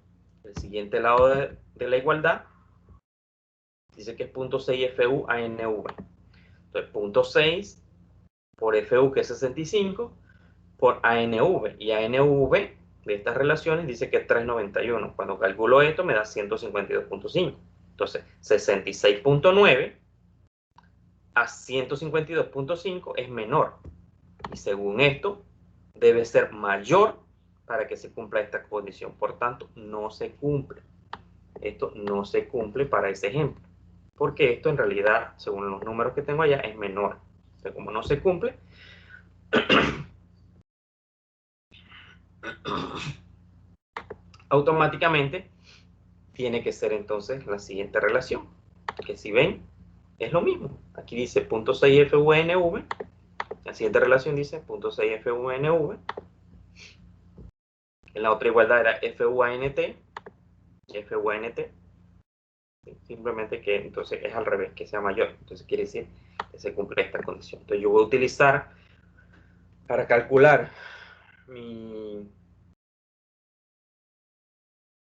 el siguiente lado de la igualdad, dice que es 0.6 FU ANV. Entonces, 0.6 por FU, que es 65, por ANV. Y ANV de estas relaciones dice que es 391. Cuando calculo esto, me da 152.5. Entonces, 66.9 a 152.5 es menor. Y según esto, debe ser mayor para que se cumpla esta condición. Por tanto, no se cumple. Esto no se cumple para ese ejemplo, porque esto en realidad, según los números que tengo allá, es menor. Entonces, como no se cumple, automáticamente tiene que ser entonces la siguiente relación, que si ven, es lo mismo. Aquí dice 0.6 FUNV, la siguiente relación dice 0.6 FUNV, en la otra igualdad era FUANT, simplemente que entonces es al revés, que sea mayor. Entonces quiere decir que se cumple esta condición. Entonces yo voy a utilizar para calcular mi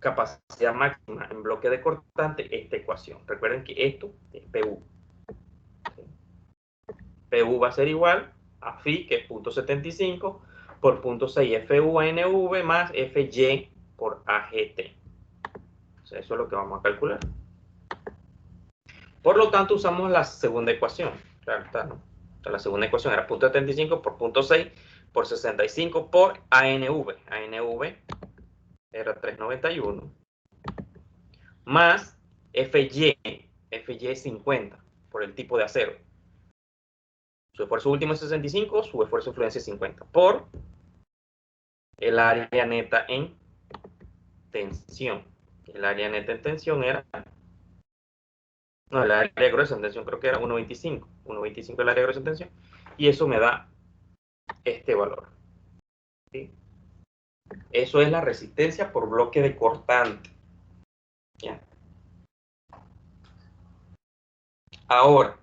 capacidad máxima en bloque de cortante esta ecuación. Recuerden que esto es PU. PU va a ser igual a phi, que es 0.75, por 0.6 FUNV más FY por AGT. O sea, eso es lo que vamos a calcular. Por lo tanto, usamos la segunda ecuación. Claro está, ¿no? Entonces, la segunda ecuación era punto 75 por punto 6 por 65 por ANV. ANV era 391 más FY 50 por el tipo de acero. Su esfuerzo último es 65, su esfuerzo de fluencia es 50 por el área neta en tensión. El área neta en tensión era, no, el área gruesa en tensión creo que era 1.25. 1.25 el área gruesa en tensión. Y eso me da este valor. ¿Sí? Eso es la resistencia por bloque de cortante. ¿Ya? Ahora,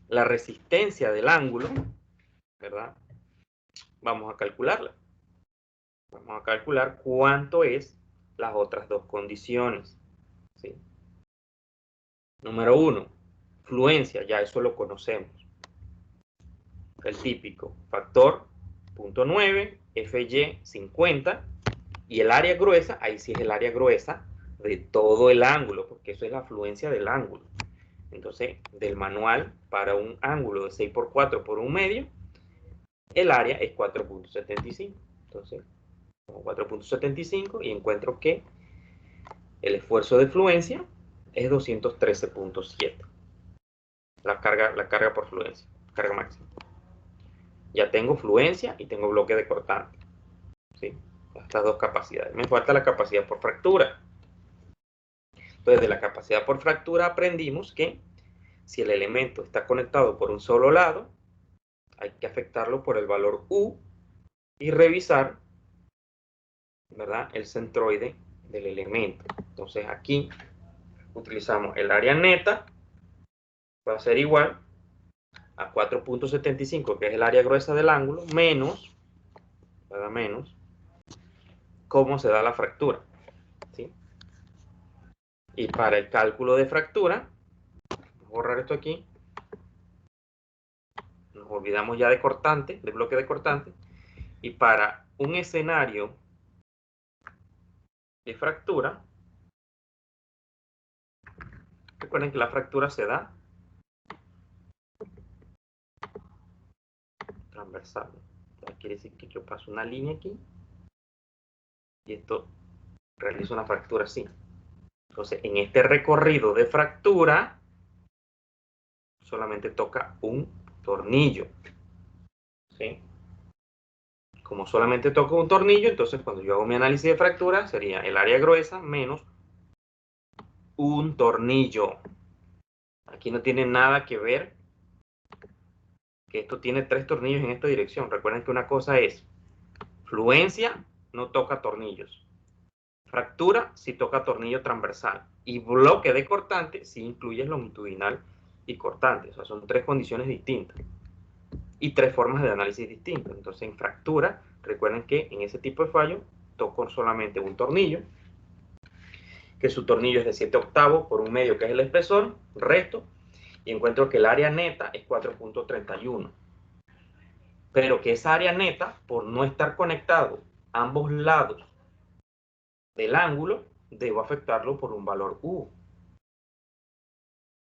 la resistencia del ángulo, ¿verdad? Vamos a calcularla. Vamos a calcular cuánto es las otras dos condiciones. ¿Sí? Número 1, fluencia, ya eso lo conocemos. El típico factor 0.9, FY 50, y el área gruesa, ahí sí es el área gruesa de todo el ángulo, porque eso es la fluencia del ángulo. Entonces, del manual, para un ángulo de 6 por 4 por 1 medio, el área es 4.75. Entonces, 4.75 y encuentro que el esfuerzo de fluencia es 213.7. La carga por fluencia, carga máxima. Ya tengo fluencia y tengo bloque de cortante. ¿Sí? Estas dos capacidades. Me falta la capacidad por fractura. Entonces, de la capacidad por fractura aprendimos que si el elemento está conectado por un solo lado, hay que afectarlo por el valor U y revisar, ¿verdad?, el centroide del elemento. Entonces, aquí utilizamos el área neta, va a ser igual a 4.75, que es el área gruesa del ángulo, menos, ¿verdad?, menos cómo se da la fractura. ¿Sí? Y para el cálculo de fractura, vamos a borrar esto aquí, nos olvidamos ya de cortante, de bloque de cortante, y para un escenario de fractura, recuerden que la fractura se da transversal. Quiere decir que yo paso una línea aquí y esto realiza una fractura así. Entonces, en este recorrido de fractura, solamente toca un tornillo. ¿Sí? Como solamente toca un tornillo, entonces cuando yo hago mi análisis de fractura, sería el área gruesa menos un tornillo. Aquí no tiene nada que ver que esto tiene 3 tornillos en esta dirección. Recuerden que una cosa es fluencia, no toca tornillos. Fractura, sí toca tornillo transversal. Y bloque de cortante, sí incluye longitudinal y cortante. O sea, son 3 condiciones distintas. Y 3 formas de análisis distintas. Entonces, en fractura, recuerden que en ese tipo de fallo, toco solamente un tornillo, que su tornillo es de 7/8 por 1 medio, que es el espesor, resto, y encuentro que el área neta es 4.31. Pero que esa área neta, por no estar conectado a ambos lados del ángulo, debo afectarlo por un valor U.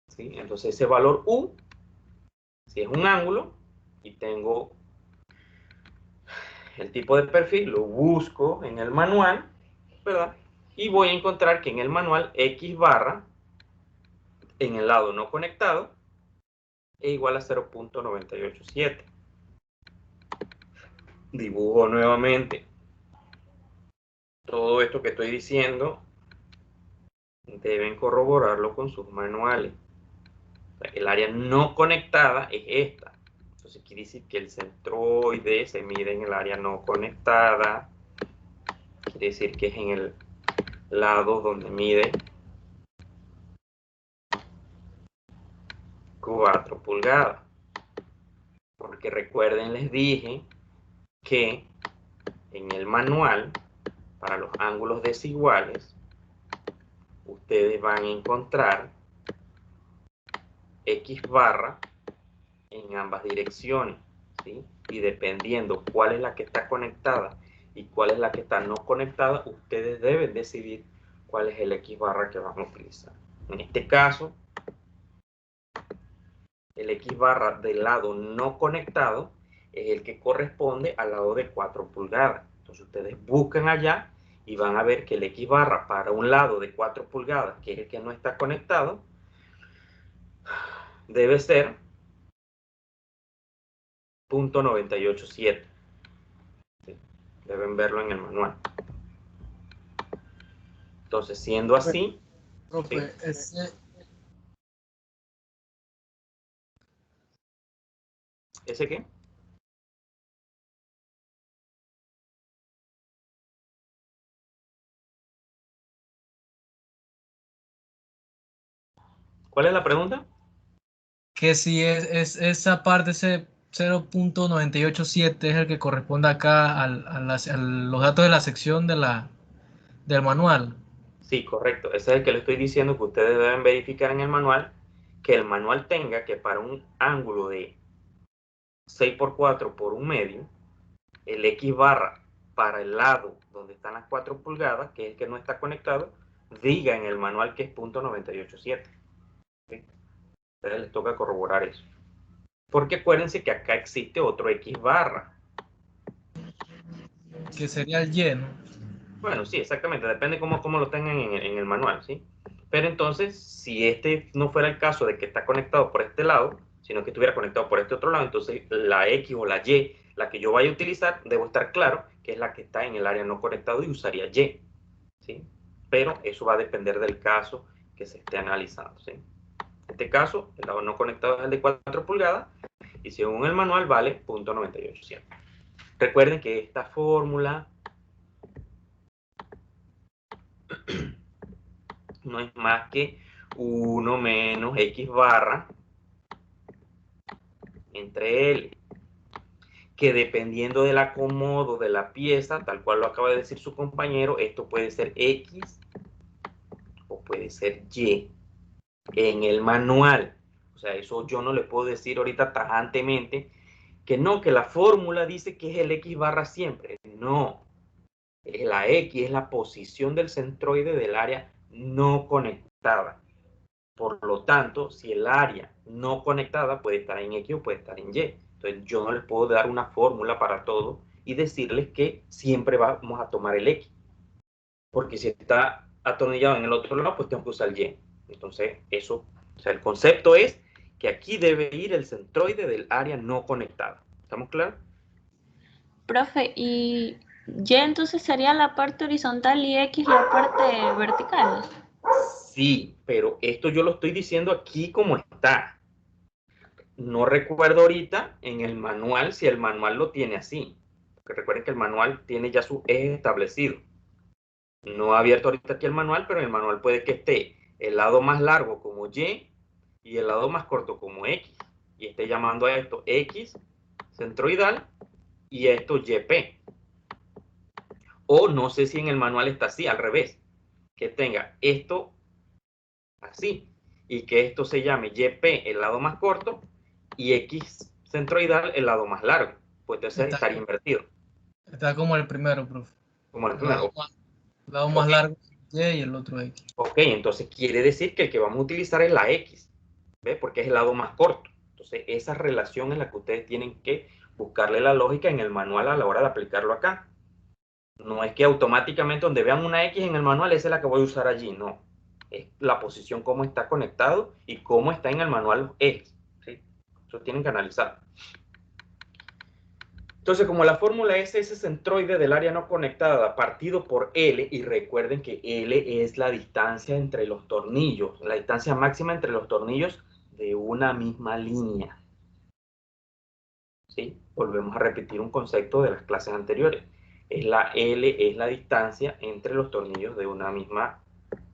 ¿Sí? Entonces ese valor U, si es un ángulo, y tengo el tipo de perfil, lo busco en el manual, ¿verdad? Y voy a encontrar que en el manual X barra, en el lado no conectado, es igual a 0.987. Dibujo nuevamente. Todo esto que estoy diciendo deben corroborarlo con sus manuales. O sea, el área no conectada es esta. Entonces quiere decir que el centroide se mide en el área no conectada. Quiere decir que es en el lado donde mide 4 pulgadas. Porque recuerden, les dije que en el manual, para los ángulos desiguales, ustedes van a encontrar X barra en ambas direcciones, ¿sí? Y dependiendo cuál es la que está conectada y cuál es la que está no conectada, ustedes deben decidir cuál es el X barra que van a utilizar. En este caso, el X barra del lado no conectado es el que corresponde al lado de 4 pulgadas. Entonces ustedes buscan allá y van a ver que el X barra para un lado de 4 pulgadas, que es el que no está conectado, debe ser 0.987. ¿Sí? Deben verlo en el manual. Entonces, siendo así... Profe, ¿sí? ¿Ese qué? ¿Cuál es la pregunta? Que si es esa parte, ese 0.987 es el que corresponde acá a los datos de la sección del manual. Sí, correcto. Ese es el que le estoy diciendo que ustedes deben verificar en el manual, que el manual tenga que para un ángulo de 6x4 por 1/2, el X barra para el lado donde están las 4 pulgadas, que es el que no está conectado, diga en el manual que es 0.987. ¿Sí? Entonces les toca corroborar eso. Porque acuérdense que acá existe otro X barra. Que sería el Y, ¿no? Bueno, sí, exactamente, depende cómo lo tengan en el manual, ¿sí? Pero entonces, si este no fuera el caso de que está conectado por este lado, sino que estuviera conectado por este otro lado, entonces la X o la Y, la que yo vaya a utilizar, debo estar claro que es la que está en el área no conectado y usaría Y, ¿sí? Pero eso va a depender del caso que se esté analizando, ¿sí? En este caso, el lado no conectado es el de 4 pulgadas y según el manual vale 0.987. Recuerden que esta fórmula no es más que 1 menos X barra entre L, que dependiendo del acomodo de la pieza, tal cual lo acaba de decir su compañero, esto puede ser X o puede ser Y en el manual. O sea, eso yo no le puedo decir ahorita tajantemente que no, que la fórmula dice que es el X barra siempre. No, la X es la posición del centroide del área no conectada. Por lo tanto, si el área no conectada puede estar en X o puede estar en Y. Entonces, yo no les puedo dar una fórmula para todo y decirles que siempre vamos a tomar el X. Porque si está atornillado en el otro lado, pues tengo que usar el Y. Entonces, eso, o sea, el concepto es que aquí debe ir el centroide del área no conectada. ¿Estamos claros? Profe, y Y entonces sería la parte horizontal y X la parte vertical. Sí, pero esto yo lo estoy diciendo aquí como está. No recuerdo ahorita en el manual si el manual lo tiene así. Porque recuerden que el manual tiene ya su eje establecido. No he abierto ahorita aquí el manual, pero en el manual puede que esté el lado más largo como y el lado más corto como X. Y esté llamando a esto X centroidal y esto YP. O no sé si en el manual está así, al revés. Que tenga esto así y que esto se llame YP el lado más corto y X centroidal el lado más largo. Pues entonces estaría invertido. Está como el primero, profe. Como el El lado primero. más Ok, largo es Y y el otro X. ok, entonces quiere decir que el que vamos a utilizar es la X, ¿ve? Porque es el lado más corto. Entonces esa relación es la que ustedes tienen que buscarle la lógica en el manual a la hora de aplicarlo acá. No es que automáticamente donde vean una X en el manual, esa es la que voy a usar allí, no. Es la posición, cómo está conectado y cómo está en el manual los ejes, ¿sí? Eso tienen que analizar. Entonces, como la fórmula es ese centroide del área no conectada partido por L, y recuerden que L es la distancia entre los tornillos, la distancia máxima entre los tornillos de una misma línea. ¿Sí? Volvemos a repetir un concepto de las clases anteriores. L es la distancia entre los tornillos de una misma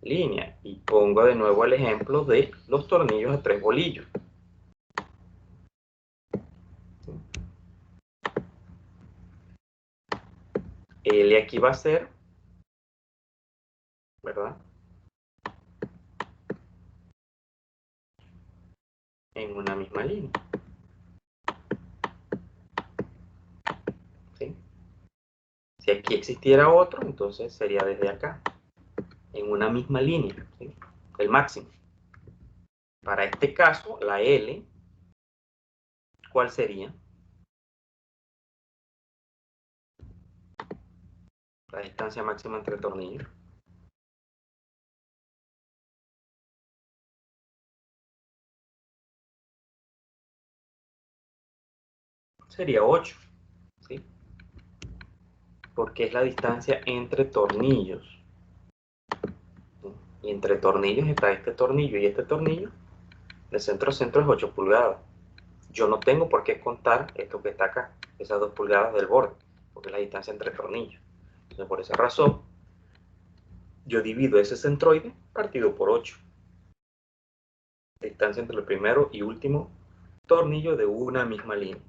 línea. Y pongo de nuevo el ejemplo de los tornillos a 3 bolillos. L aquí va a ser, ¿verdad? En una misma línea. ¿Sí? Si aquí existiera otro, entonces sería desde acá, en una misma línea, ¿sí? El máximo. Para este caso, la L ¿cuál sería? La distancia máxima entre tornillos. Sería 8, ¿sí? Porque es la distancia entre tornillos. Y entre tornillos está este tornillo y este tornillo. De centro a centro es 8 pulgadas. Yo no tengo por qué contar esto que está acá, esas 2 pulgadas del borde, porque es la distancia entre tornillos. Entonces, por esa razón, yo divido ese centroide partido por 8. Distancia entre el primero y último tornillo de una misma línea.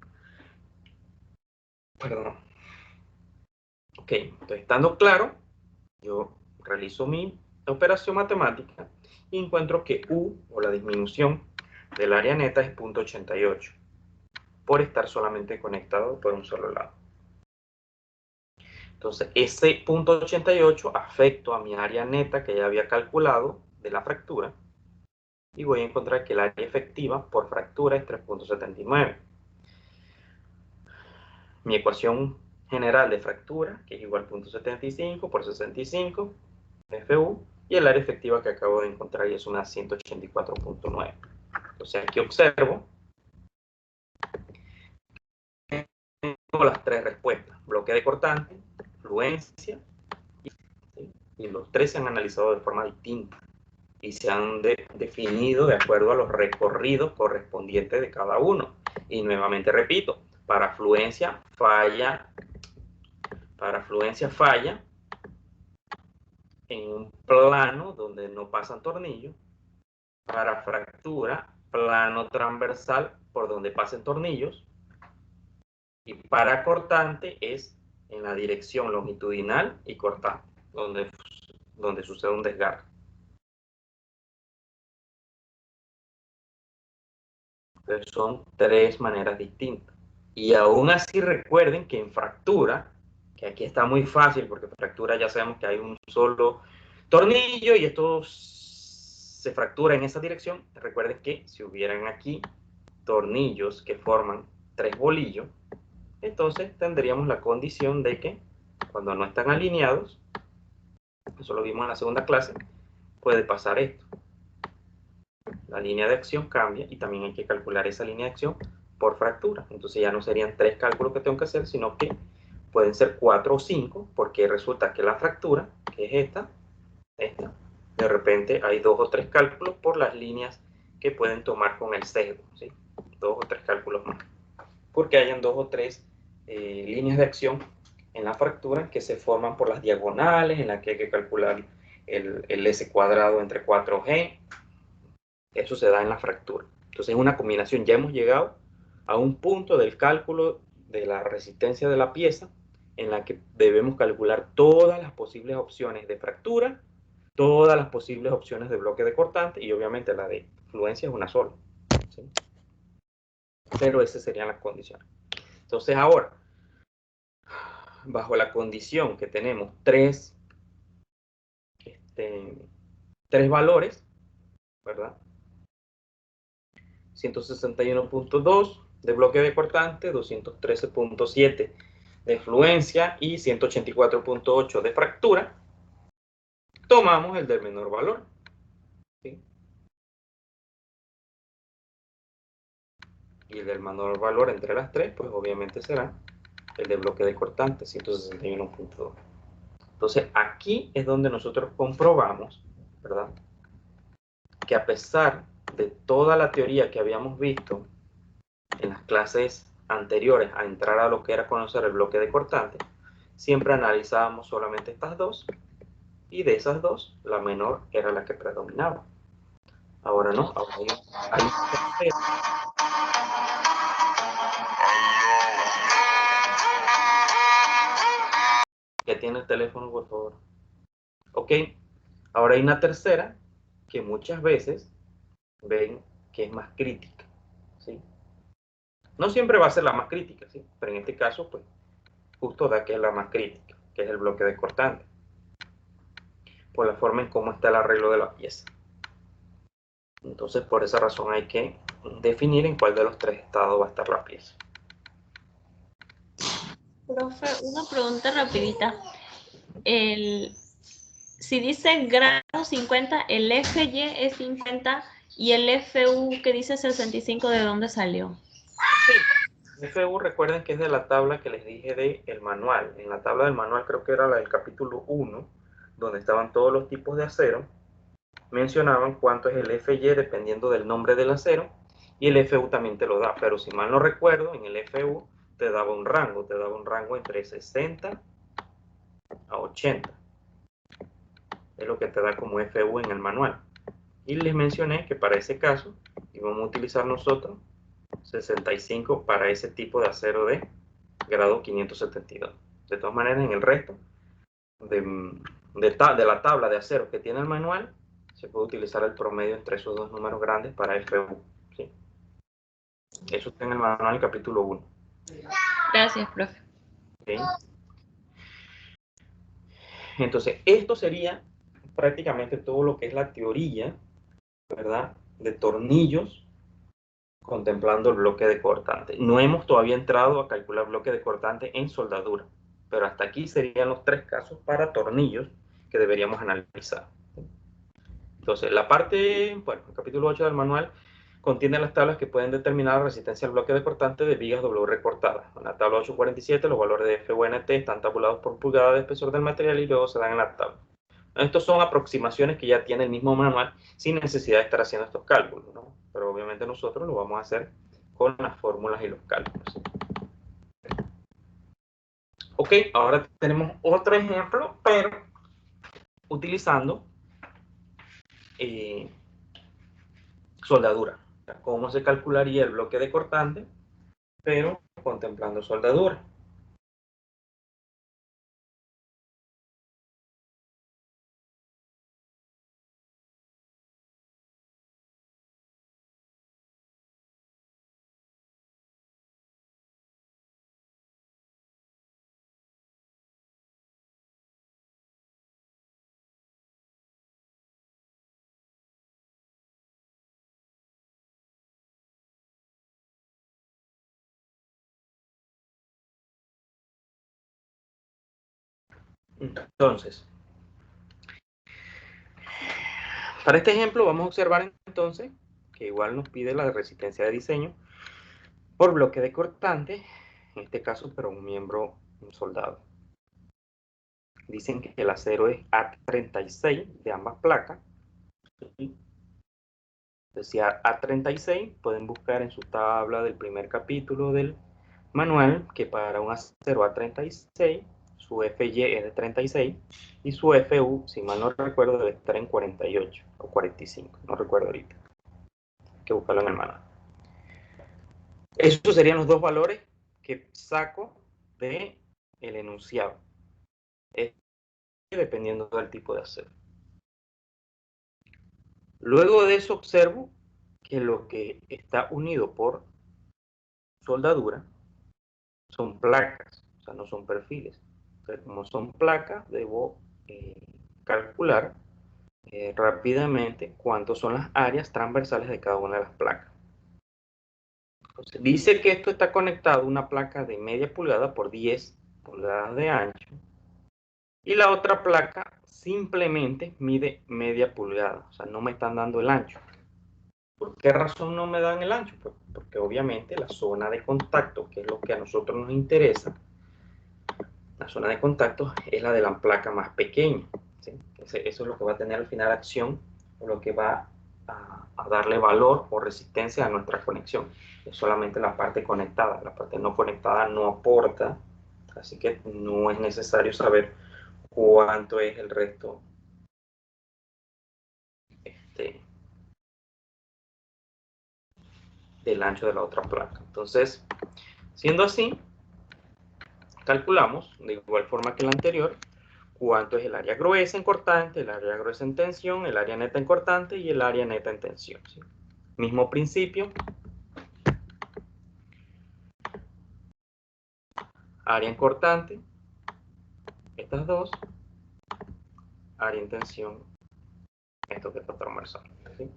Perdón. Ok, entonces estando claro, yo realizo mi operación matemática y encuentro que U, o la disminución del área neta, es 0.88, por estar solamente conectado por un solo lado. Entonces, ese 0.88 afecto a mi área neta que ya había calculado de la fractura, y voy a encontrar que el área efectiva por fractura es 3.79. Mi ecuación general de fractura, que es igual a 0.75 por 65, FU, y el área efectiva que acabo de encontrar y es una 184.9. Entonces aquí observo, tengo las tres respuestas: bloque de cortante, fluencia, y los tres se han analizado de forma distinta y se han definido de acuerdo a los recorridos correspondientes de cada uno. Y nuevamente repito, para fluencia falla en un plano donde no pasan tornillos. Para fractura, plano transversal por donde pasen tornillos. Y para cortante es en la dirección longitudinal y cortante, donde sucede un desgarre. Entonces son tres maneras distintas. Y aún así recuerden que en fractura, que aquí está muy fácil porque fractura ya sabemos que hay un solo tornillo y esto se fractura en esa dirección. Recuerden que si hubieran aquí tornillos que forman tres bolillos, entonces tendríamos la condición de que cuando no están alineados, eso lo vimos en la segunda clase, puede pasar esto. La línea de acción cambia y también hay que calcular esa línea de acción por fractura. Entonces ya no serían 3 cálculos que tengo que hacer, sino que pueden ser 4 o 5, porque resulta que la fractura, que es esta, de repente hay 2 o 3 cálculos por las líneas que pueden tomar con el sesgo, ¿sí? 2 o 3 cálculos más. Porque hayan 2 o 3 líneas de acción en la fractura que se forman por las diagonales, en las que hay que calcular el S cuadrado entre 4G. Eso se da en la fractura. Entonces es una combinación. Ya hemos llegado a un punto del cálculo de la resistencia de la pieza en la que debemos calcular todas las posibles opciones de fractura, todas las posibles opciones de bloque de cortante y obviamente la de fluencia es una sola, ¿sí? Pero esas serían las condiciones. Entonces ahora, bajo la condición que tenemos tres valores, ¿verdad? 161.2 de bloque de cortante, 213.7 de fluencia y 184.8 de fractura, tomamos el del menor valor, ¿sí? Y el del menor valor entre las tres, pues obviamente será el de bloque de cortante, 161.2. Entonces aquí es donde nosotros comprobamos, ¿verdad?, que a pesar de toda la teoría que habíamos visto en las clases anteriores a entrar a lo que era conocer el bloque de cortante, siempre analizábamos solamente estas dos, y de esas dos, la menor era la que predominaba. Ahora no, ahora hay ya tiene el teléfono, por favor. Ok, ahora hay una tercera que muchas veces ven que es más crítica, ¿sí? No siempre va a ser la más crítica, ¿sí? Pero en este caso, pues, justo da que es la más crítica, que es el bloque de cortante, por la forma en cómo está el arreglo de la pieza. Entonces, por esa razón hay que definir en cuál de los tres estados va a estar la pieza. Profe, una pregunta rapidita. Si dice grado 50, el FY es 50 y el FU que dice 65, ¿de dónde salió? FU, recuerden que es de la tabla que les dije del manual. En la tabla del manual, creo que era la del capítulo 1, donde estaban todos los tipos de acero, mencionaban cuánto es el FY dependiendo del nombre del acero, y el FU también te lo da, pero si mal no recuerdo, en el FU te daba un rango entre 60 a 80. Es lo que te da como FU en el manual. Y les mencioné que para ese caso íbamos a utilizar nosotros 65 para ese tipo de acero de grado 572. De todas maneras, en el resto de la tabla de acero que tiene el manual, se puede utilizar el promedio entre esos dos números grandes para FU. ¿Sí? Eso está en el manual capítulo 1. Gracias, profe. ¿Okay? Entonces, esto sería prácticamente todo lo que es la teoría, ¿verdad?, de tornillos contemplando el bloque de cortante. No hemos todavía entrado a calcular bloque de cortante en soldadura, pero hasta aquí serían los tres casos para tornillos que deberíamos analizar. Entonces, la parte, bueno, el capítulo 8 del manual contiene las tablas que pueden determinar la resistencia al bloque de cortante de vigas W recortadas. En la tabla 847 los valores de FUNT están tabulados por pulgada de espesor del material y luego se dan en la tabla. Estos son aproximaciones que ya tiene el mismo manual sin necesidad de estar haciendo estos cálculos, ¿no? Pero obviamente nosotros lo vamos a hacer con las fórmulas y los cálculos. Ok, ahora tenemos otro ejemplo, pero utilizando soldadura. Cómo se calcularía el bloque de cortante, pero contemplando soldadura. Entonces, para este ejemplo vamos a observar entonces que igual nos pide la resistencia de diseño por bloque de cortante, en este caso pero un miembro soldado. Dicen que el acero es A36 de ambas placas. Decía A36, pueden buscar en su tabla del primer capítulo del manual que para un acero A36 su FY es de 36 y su FU, si mal no recuerdo, debe estar en 48 o 45, no recuerdo ahorita. Hay que buscarlo en el manual. Esos serían los dos valores que saco del enunciado, dependiendo del tipo de acero. Luego de eso observo que lo que está unido por soldadura son placas, o sea, no son perfiles. Entonces, como son placas, debo calcular rápidamente cuántas son las áreas transversales de cada una de las placas. Entonces, dice que esto está conectado a una placa de media pulgada por 10 pulgadas de ancho y la otra placa simplemente mide media pulgada, o sea, no me están dando el ancho. ¿Por qué razón no me dan el ancho? Pues porque obviamente la zona de contacto, que es lo que a nosotros nos interesa, la zona de contacto es la de la placa más pequeña. ¿Sí? Eso es lo que va a tener al final acción, o lo que va a darle valor o resistencia a nuestra conexión. Es solamente la parte conectada. La parte no conectada no aporta, así que no es necesario saber cuánto es el resto del ancho de la otra placa. Entonces, siendo así, calculamos de igual forma que la anterior cuánto es el área gruesa en cortante, el área gruesa en tensión, el área neta en cortante y el área neta en tensión. ¿Sí? Mismo principio. Área en cortante, estas dos. Área en tensión, esto que está transversal. ¿Sí?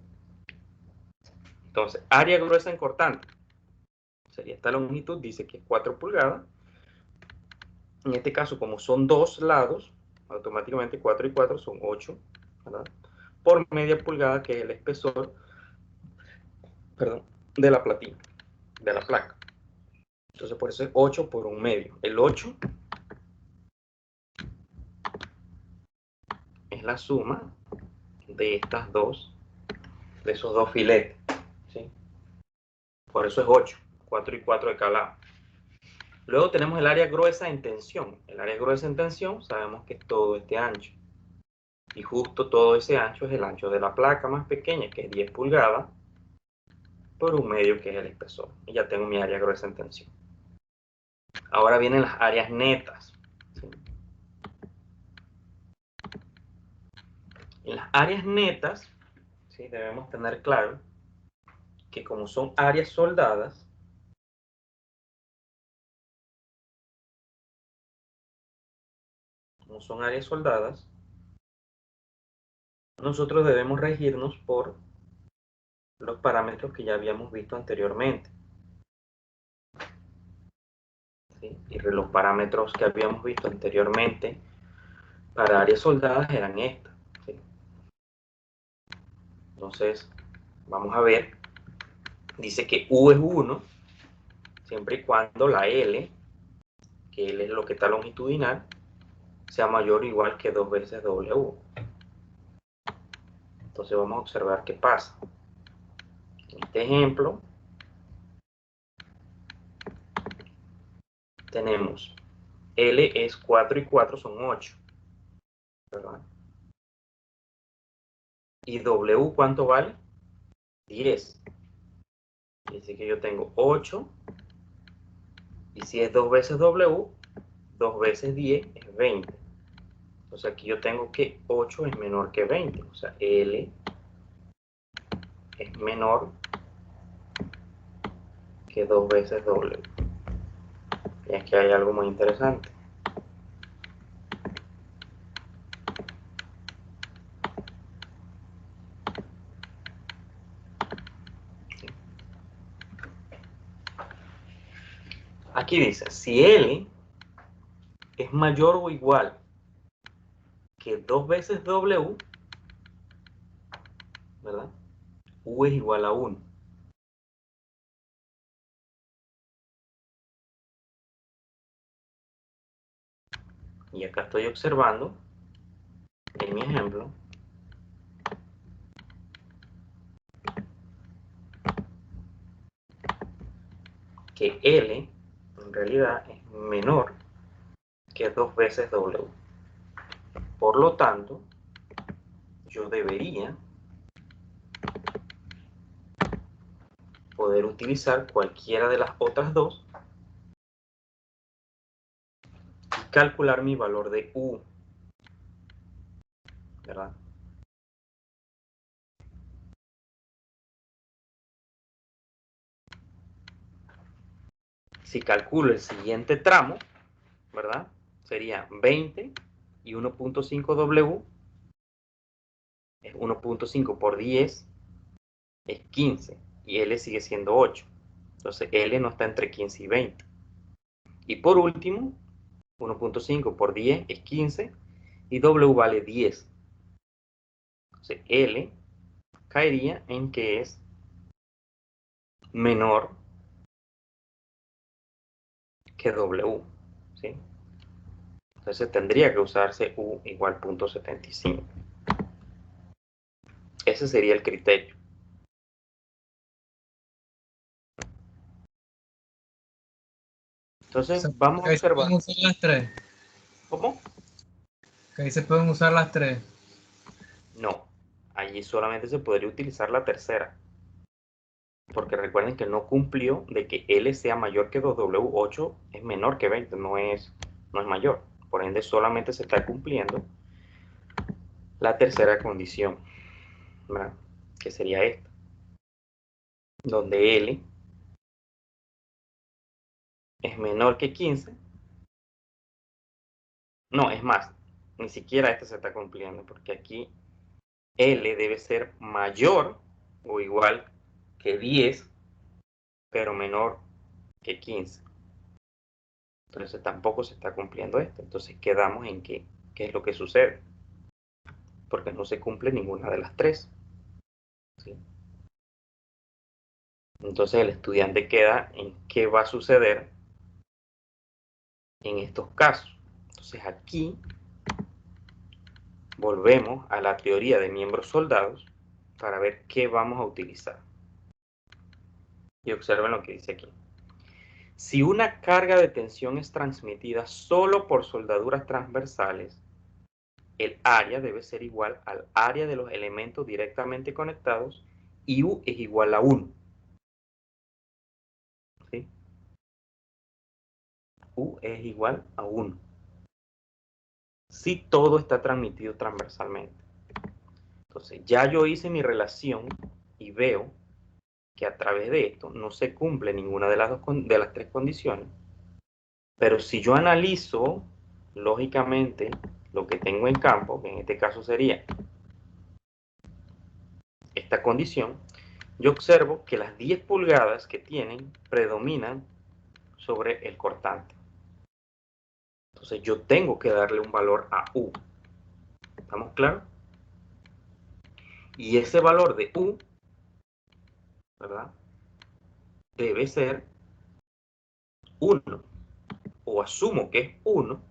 Entonces, área gruesa en cortante. Sería esta longitud, dice que es 4 pulgadas. En este caso, como son dos lados, automáticamente 4 y 4 son 8, ¿verdad? Por media pulgada, que es el espesor, perdón, de la platina, de la placa. Entonces, por eso es 8 por 1/2. El 8 es la suma de estas dos, de esos dos filetes, ¿sí? Por eso es 8, 4 y 4 de cada lado. Luego tenemos el área gruesa en tensión. El área gruesa en tensión sabemos que es todo este ancho. Y justo todo ese ancho es el ancho de la placa más pequeña, que es 10 pulgadas, por 1/2, que es el espesor. Y ya tengo mi área gruesa en tensión. Ahora vienen las áreas netas, ¿sí? En las áreas netas, ¿sí?, debemos tener claro que como son áreas soldadas, nosotros debemos regirnos por los parámetros que ya habíamos visto anteriormente, ¿sí? Y los parámetros que habíamos visto anteriormente para áreas soldadas eran estas, ¿sí? Entonces, vamos a ver, dice que U es 1, siempre y cuando la L, que L es lo que está longitudinal, sea mayor o igual que 2 veces W. Entonces vamos a observar qué pasa. En este ejemplo, tenemos L es 4 y 4 son 8, ¿verdad? Y W, ¿cuánto vale? 10. Así que yo tengo 8, y si es 2 veces W, 2 veces 10 es 20. Entonces aquí yo tengo que 8 es menor que 20, o sea, L es menor que 2 veces W. Y aquí hay algo muy interesante. Aquí dice, si L es mayor o igual que 2 veces W, ¿verdad? U es igual a 1. Y acá estoy observando, en mi ejemplo, que L en realidad es menor que 2 veces W. Por lo tanto, yo debería poder utilizar cualquiera de las otras dos y calcular mi valor de U, ¿verdad? Si calculo el siguiente tramo, ¿verdad? Sería 20 y 1.5 W es 1.5 por 10 es 15 y L sigue siendo 8. Entonces L no está entre 15 y 20. Y por último, 1.5 por 10 es 15 y W vale 10. Entonces L caería en que es menor que W, ¿sí? Entonces tendría que usarse U igual 0.75. Ese sería el criterio. Entonces vamos a Ahí se observar. pueden usar las tres. ¿Cómo? Que ahí se pueden usar las tres. No, allí solamente se podría utilizar la tercera. Porque recuerden que no cumplió de que L sea mayor que 2W, 8 es menor que 20, no es mayor. Por ende, solamente se está cumpliendo la tercera condición, ¿verdad? Que sería esta, donde L es menor que 15. No, es más, ni siquiera esta se está cumpliendo, porque aquí L debe ser mayor o igual que 10, pero menor que 15. Entonces tampoco se está cumpliendo esto. Entonces quedamos en que, ¿qué es lo que sucede? Porque no se cumple ninguna de las tres, ¿sí? Entonces el estudiante queda en qué va a suceder en estos casos. Entonces aquí volvemos a la teoría de miembros soldados para ver qué vamos a utilizar. Y observen lo que dice aquí. Si una carga de tensión es transmitida solo por soldaduras transversales, el área debe ser igual al área de los elementos directamente conectados y U es igual a 1. ¿Sí? U es igual a 1. Si todo está transmitido transversalmente. Entonces, ya yo hice mi relación y veo que a través de esto no se cumple ninguna de las tres condiciones. Pero si yo analizo, lógicamente, lo que tengo en campo, que en este caso sería esta condición, yo observo que las 10 pulgadas que tienen predominan sobre el cortante. Entonces yo tengo que darle un valor a U. ¿Estamos claros? Y ese valor de U, ¿verdad?, debe ser 1. O asumo que es 1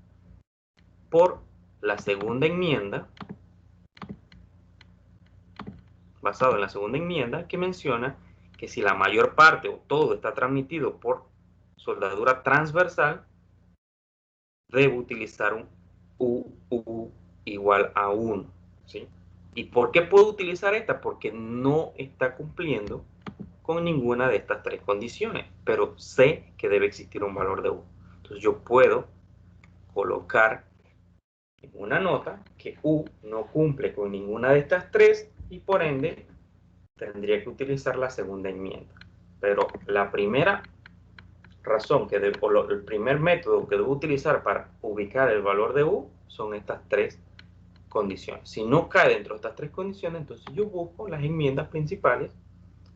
por la segunda enmienda, basado en la segunda enmienda, que menciona que si la mayor parte o todo está transmitido por soldadura transversal, debo utilizar un U igual a 1, ¿sí? ¿Y por qué puedo utilizar esta? Porque no está cumpliendo con ninguna de estas tres condiciones, pero sé que debe existir un valor de U. Entonces yo puedo colocar en una nota que U no cumple con ninguna de estas tres y por ende tendría que utilizar la segunda enmienda. Pero la primera razón el primer método que debo utilizar para ubicar el valor de U son estas tres condiciones. Si no cae dentro de estas tres condiciones, entonces yo busco las enmiendas principales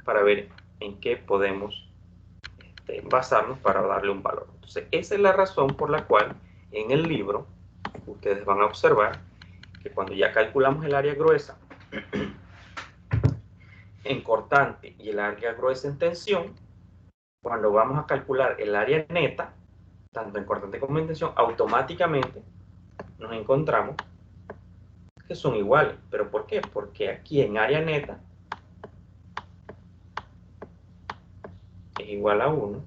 para ver en qué podemos basarnos para darle un valor. Entonces esa es la razón por la cual en el libro ustedes van a observar que cuando ya calculamos el área gruesa en cortante y el área gruesa en tensión, cuando vamos a calcular el área neta, tanto en cortante como en tensión, automáticamente nos encontramos que son iguales. ¿Pero por qué? Porque aquí en área neta es igual a 1.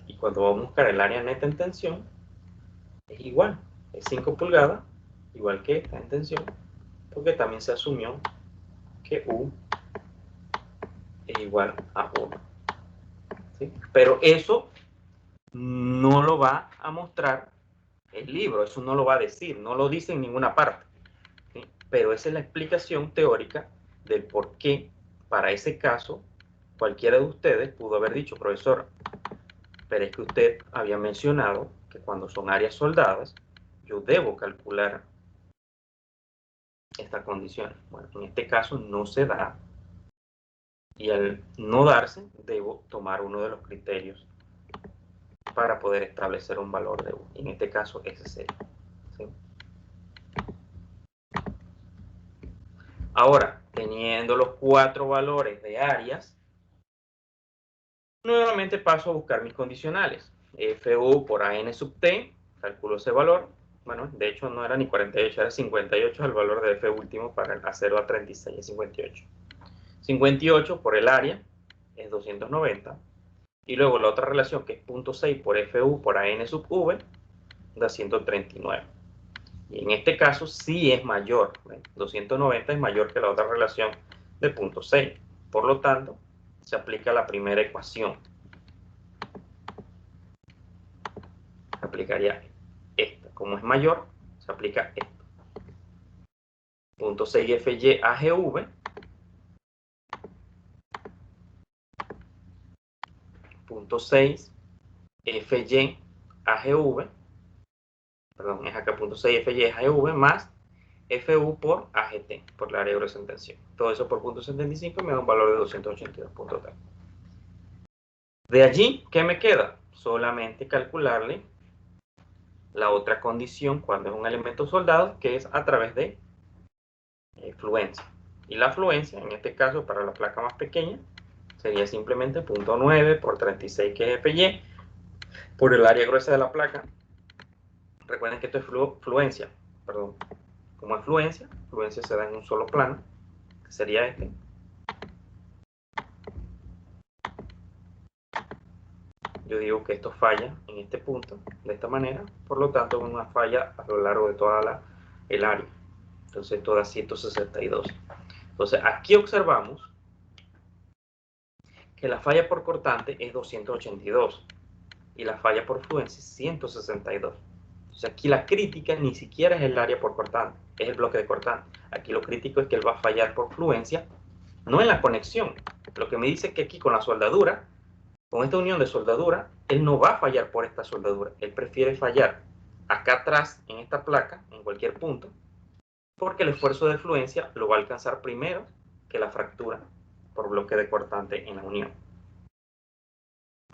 Y cuando vamos a buscar el área neta en tensión, es igual. Es 5 pulgadas, igual que esta en tensión, porque también se asumió que U es igual a 1. ¿Sí? Pero eso no lo va a mostrar el libro, eso no lo va a decir, no lo dice en ninguna parte. ¿Sí? Pero esa es la explicación teórica del por qué, para ese caso, cualquiera de ustedes pudo haber dicho, profesor, pero es que usted había mencionado que cuando son áreas soldadas, yo debo calcular estas condiciones. Bueno, en este caso no se da, y al no darse, debo tomar uno de los criterios para poder establecer un valor de U. En este caso, ese sería. ¿Sí? Ahora, teniendo los 4 valores de áreas, nuevamente paso a buscar mis condicionales. FU por AN sub T, calculo ese valor. Bueno, de hecho no era ni 48, era 58 el valor de F último para el A0 a 36, es 58. 58 por el área es 290. Y luego la otra relación que es 0.6 por FU por AN sub V da 139. Y en este caso sí es mayor. 290 es mayor que la otra relación de 0.6. Por lo tanto, se aplica la primera ecuación. Se aplicaría esta. Como es mayor, se aplica esto. 0.6 FY AGV 0.6 FY AGV, perdón, es acá 0.6 FY AGV más FU por AGT, por el área de gruesa en tensión. Todo eso por punto 75 me da un valor de 282.3. De allí, ¿qué me queda? Solamente calcularle la otra condición cuando es un elemento soldado, que es a través de fluencia. Y la fluencia, en este caso, para la placa más pequeña, sería simplemente 0.9 por 36, que es FY, por el área gruesa de la placa. Recuerden que esto es fluencia, perdón. Como es fluencia se da en un solo plano, que sería este. Yo digo que esto falla en este punto, de esta manera, por lo tanto es una falla a lo largo de toda el área. Entonces esto da 162. Entonces aquí observamos que la falla por cortante es 282 y la falla por fluencia es 162. Entonces aquí la crítica ni siquiera es el área por cortante, es el bloque de cortante. Aquí lo crítico es que él va a fallar por fluencia, no en la conexión. Lo que me dice es que aquí con la soldadura, con esta unión de soldadura, él no va a fallar por esta soldadura. Él prefiere fallar acá atrás, en esta placa, en cualquier punto, porque el esfuerzo de fluencia lo va a alcanzar primero que la fractura por bloque de cortante en la unión.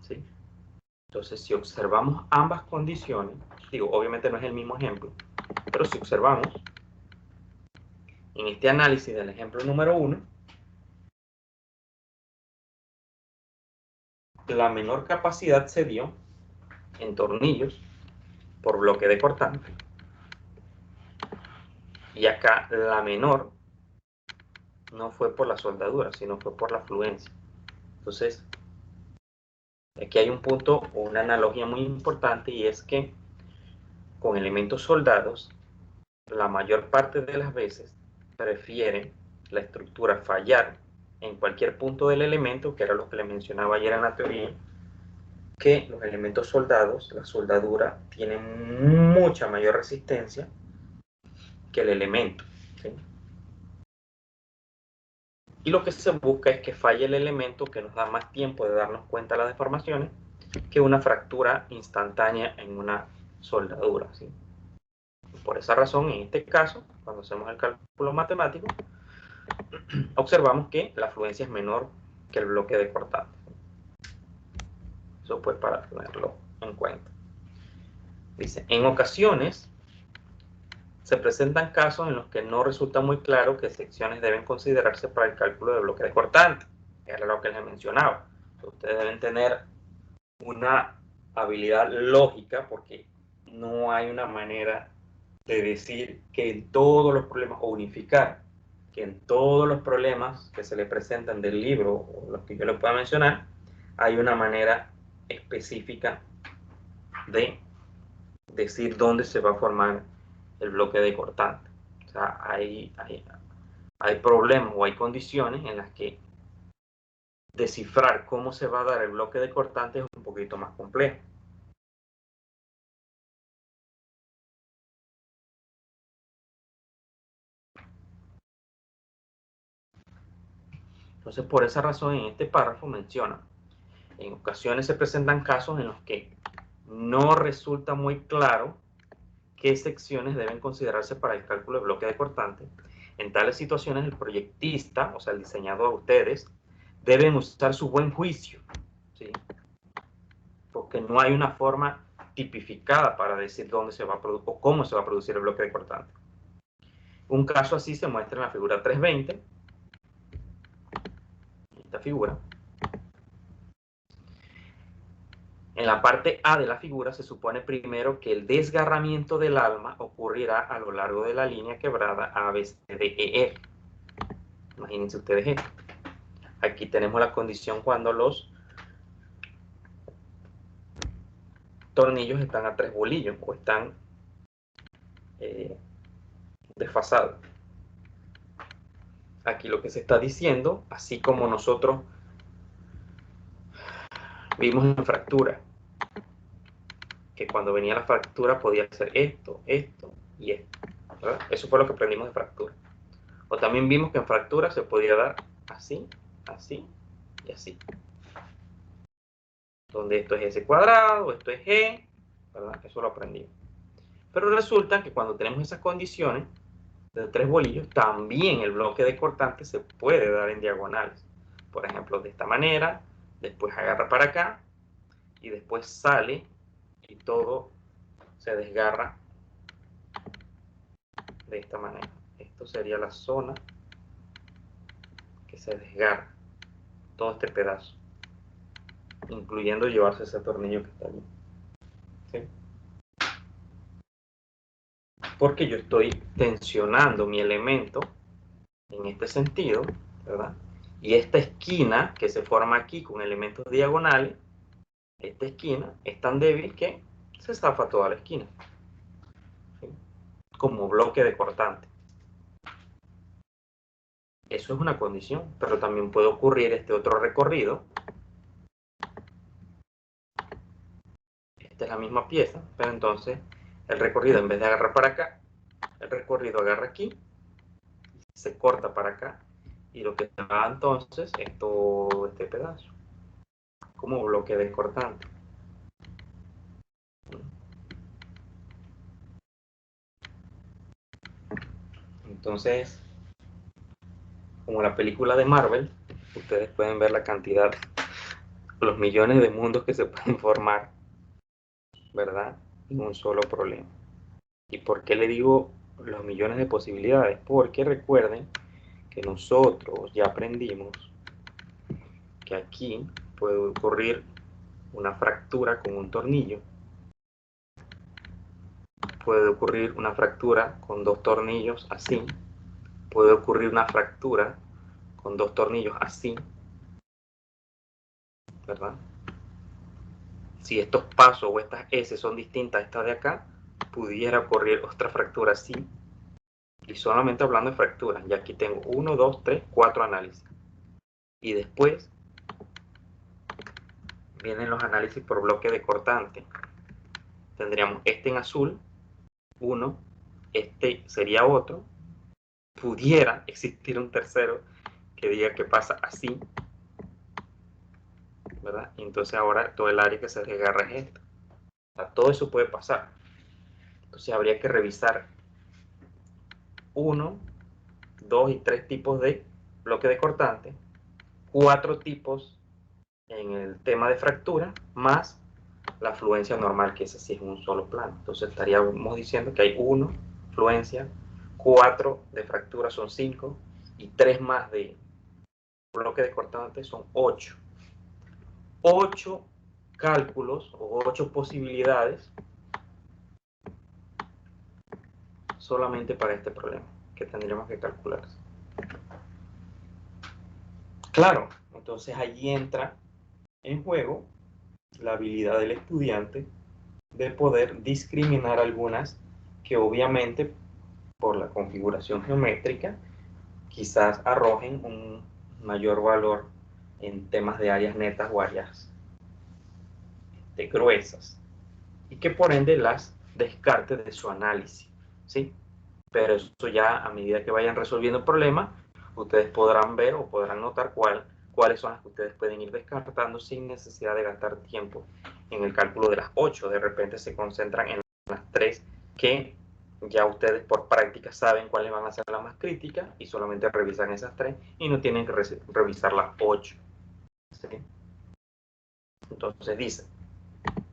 ¿Sí? Entonces, si observamos ambas condiciones, digo, obviamente no es el mismo ejemplo, pero si observamos en este análisis del ejemplo número 1, la menor capacidad se dio en tornillos por bloque de cortante. Y acá la menor no fue por la soldadura, sino fue por la fluencia. Entonces, aquí hay un punto o una analogía muy importante, y es que con elementos soldados, la mayor parte de las veces prefiere la estructura fallar en cualquier punto del elemento, que era lo que les mencionaba ayer en la teoría, que los elementos soldados, la soldadura, tienen mucha mayor resistencia que el elemento. ¿Sí? Y lo que se busca es que falle el elemento, que nos da más tiempo de darnos cuenta de las deformaciones, que una fractura instantánea en una soldadura. ¿Sí? Por esa razón, en este caso, cuando hacemos el cálculo matemático, observamos que la fluencia es menor que el bloque de cortante. Eso pues para tenerlo en cuenta. Dice, en ocasiones se presentan casos en los que no resulta muy claro qué secciones deben considerarse para el cálculo de bloque de cortante. Era lo que les mencionaba. Ustedes deben tener una habilidad lógica, porque no hay una manera de decir que en todos los problemas, o unificar, que en todos los problemas que se le presentan del libro, o los que yo les pueda mencionar, hay una manera específica de decir dónde se va a formar el bloque de cortante. O sea, hay problemas o hay condiciones en las que descifrar cómo se va a dar el bloque de cortante es un poquito más complejo. Entonces, por esa razón, en este párrafo menciona, en ocasiones se presentan casos en los que no resulta muy claro qué secciones deben considerarse para el cálculo de bloque de cortante. En tales situaciones, el proyectista, o sea, el diseñador, ustedes, deben usar su buen juicio, ¿sí? Porque no hay una forma tipificada para decir dónde se va a producir o cómo se va a producir el bloque de cortante. Un caso así se muestra en la figura 320, esta figura. En la parte A de la figura se supone primero que el desgarramiento del alma ocurrirá a lo largo de la línea quebrada ABCDEF. Imagínense ustedes esto. Aquí tenemos la condición cuando los tornillos están a 3 bolillos o están desfasados. Aquí lo que se está diciendo, así como nosotros vimos en fractura, que cuando venía la fractura podía ser esto, esto y esto, ¿verdad? Eso fue lo que aprendimos de fractura. O también vimos que en fractura se podía dar así, así y así. Donde esto es S cuadrado, esto es G, ¿verdad? Eso lo aprendimos. Pero resulta que cuando tenemos esas condiciones, de 3 bolillos, también el bloque de cortante se puede dar en diagonales. Por ejemplo, de esta manera, después agarra para acá, y después sale, y todo se desgarra de esta manera. Esto sería la zona que se desgarra, todo este pedazo, incluyendo llevarse ese tornillo que está allí. ¿Sí? Porque yo estoy tensionando mi elemento en este sentido, ¿verdad? Y esta esquina que se forma aquí con elementos diagonales, esta esquina es tan débil que se zafa toda la esquina, ¿sí? Como bloque de cortante. Eso es una condición, pero también puede ocurrir este otro recorrido. Esta es la misma pieza, pero entonces el recorrido, en vez de agarrar para acá, el recorrido agarra aquí, se corta para acá, y lo que se va entonces es todo este pedazo, como bloque de cortante. Entonces, como la película de Marvel, ustedes pueden ver la cantidad, los millones de mundos que se pueden formar, ¿verdad? En un solo problema. ¿Y por qué le digo los millones de posibilidades? Porque recuerden que nosotros ya aprendimos que aquí puede ocurrir una fractura con un tornillo, puede ocurrir una fractura con 2 tornillos así, puede ocurrir una fractura con 2 tornillos así, ¿verdad? Si estos pasos o estas S son distintas a estas de acá, pudiera ocurrir otra fractura así. Y solamente hablando de fracturas, ya aquí tengo 1, 2, 3, 4 análisis. Y después vienen los análisis por bloque de cortante. Tendríamos este en azul, uno, este sería otro. Pudiera existir un tercero que diga que pasa así, ¿verdad? Y entonces ahora todo el área que se desgarra es esto. O sea, todo eso puede pasar. Entonces habría que revisar 1, 2 y 3 tipos de bloque de cortante, 4 tipos en el tema de fractura, más la fluencia normal, que es así, es un solo plano. Entonces estaríamos diciendo que hay 1 fluencia, 4 de fractura son 5, y 3 más de bloque de cortante son 8. 8 cálculos o 8 posibilidades solamente para este problema que tendríamos que calcular. Claro, entonces allí entra en juego la habilidad del estudiante de poder discriminar algunas que obviamente por la configuración geométrica quizás arrojen un mayor valor en temas de áreas netas o áreas gruesas, y que por ende las descarte de su análisis, ¿sí? Pero eso ya a medida que vayan resolviendo el problema, ustedes podrán ver o podrán notar cuáles son las que ustedes pueden ir descartando sin necesidad de gastar tiempo en el cálculo de las 8. De repente se concentran en las 3 que ya ustedes por práctica saben cuáles van a ser las más críticas y solamente revisan esas 3 y no tienen que revisar las 8. ¿Sí? Entonces dice,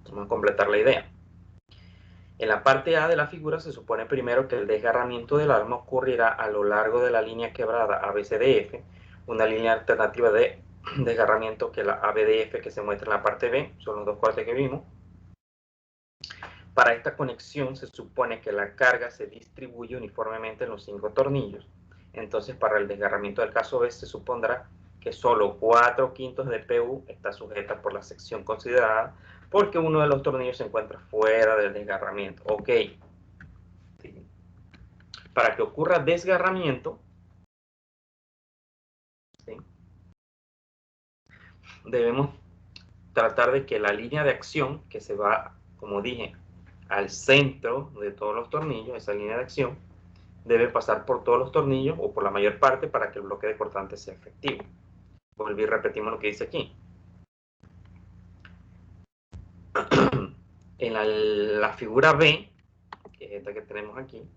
vamos a completar la idea. En la parte A de la figura se supone primero que el desgarramiento del arma ocurrirá a lo largo de la línea quebrada ABCDF, una línea alternativa de desgarramiento que la ABDF que se muestra en la parte B, son los 2 cortes que vimos. Para esta conexión se supone que la carga se distribuye uniformemente en los 5 tornillos. Entonces para el desgarramiento del caso B se supondrá que solo 4/5 de PU está sujeta por la sección considerada porque uno de los tornillos se encuentra fuera del desgarramiento. Ok. Sí. Para que ocurra desgarramiento, ¿sí?, debemos tratar de que la línea de acción que se va, como dije, al centro de todos los tornillos, esa línea de acción, debe pasar por todos los tornillos o por la mayor parte para que el bloque de cortante sea efectivo. Volví y repetimos lo que dice aquí. En la figura B, que es esta que tenemos aquí,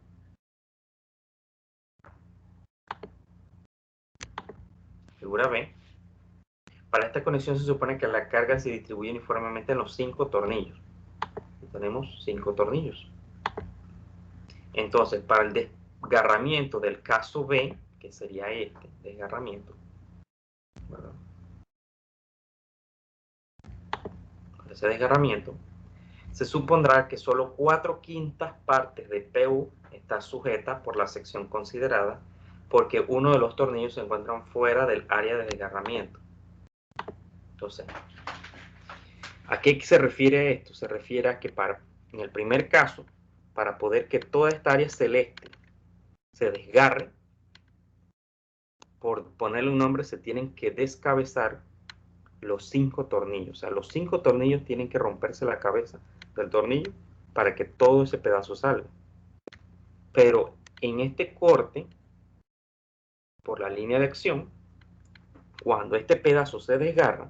figura B, para esta conexión se supone que la carga se distribuye uniformemente en los 5 tornillos. Tenemos 5 tornillos. Entonces, para el desgarramiento del caso B, que sería este, desgarramiento, ¿verdad? Para ese desgarramiento, se supondrá que solo 4/5 partes de PU está sujeta por la sección considerada, porque uno de los tornillos se encuentran fuera del área de desgarramiento. Entonces, ¿a qué se refiere esto? Se refiere a que en el primer caso, para poder que toda esta área celeste se desgarre, por ponerle un nombre, se tienen que descabezar los 5 tornillos. O sea, los 5 tornillos tienen que romperse la cabeza del tornillo para que todo ese pedazo salga. Pero en este corte, por la línea de acción, cuando este pedazo se desgarra,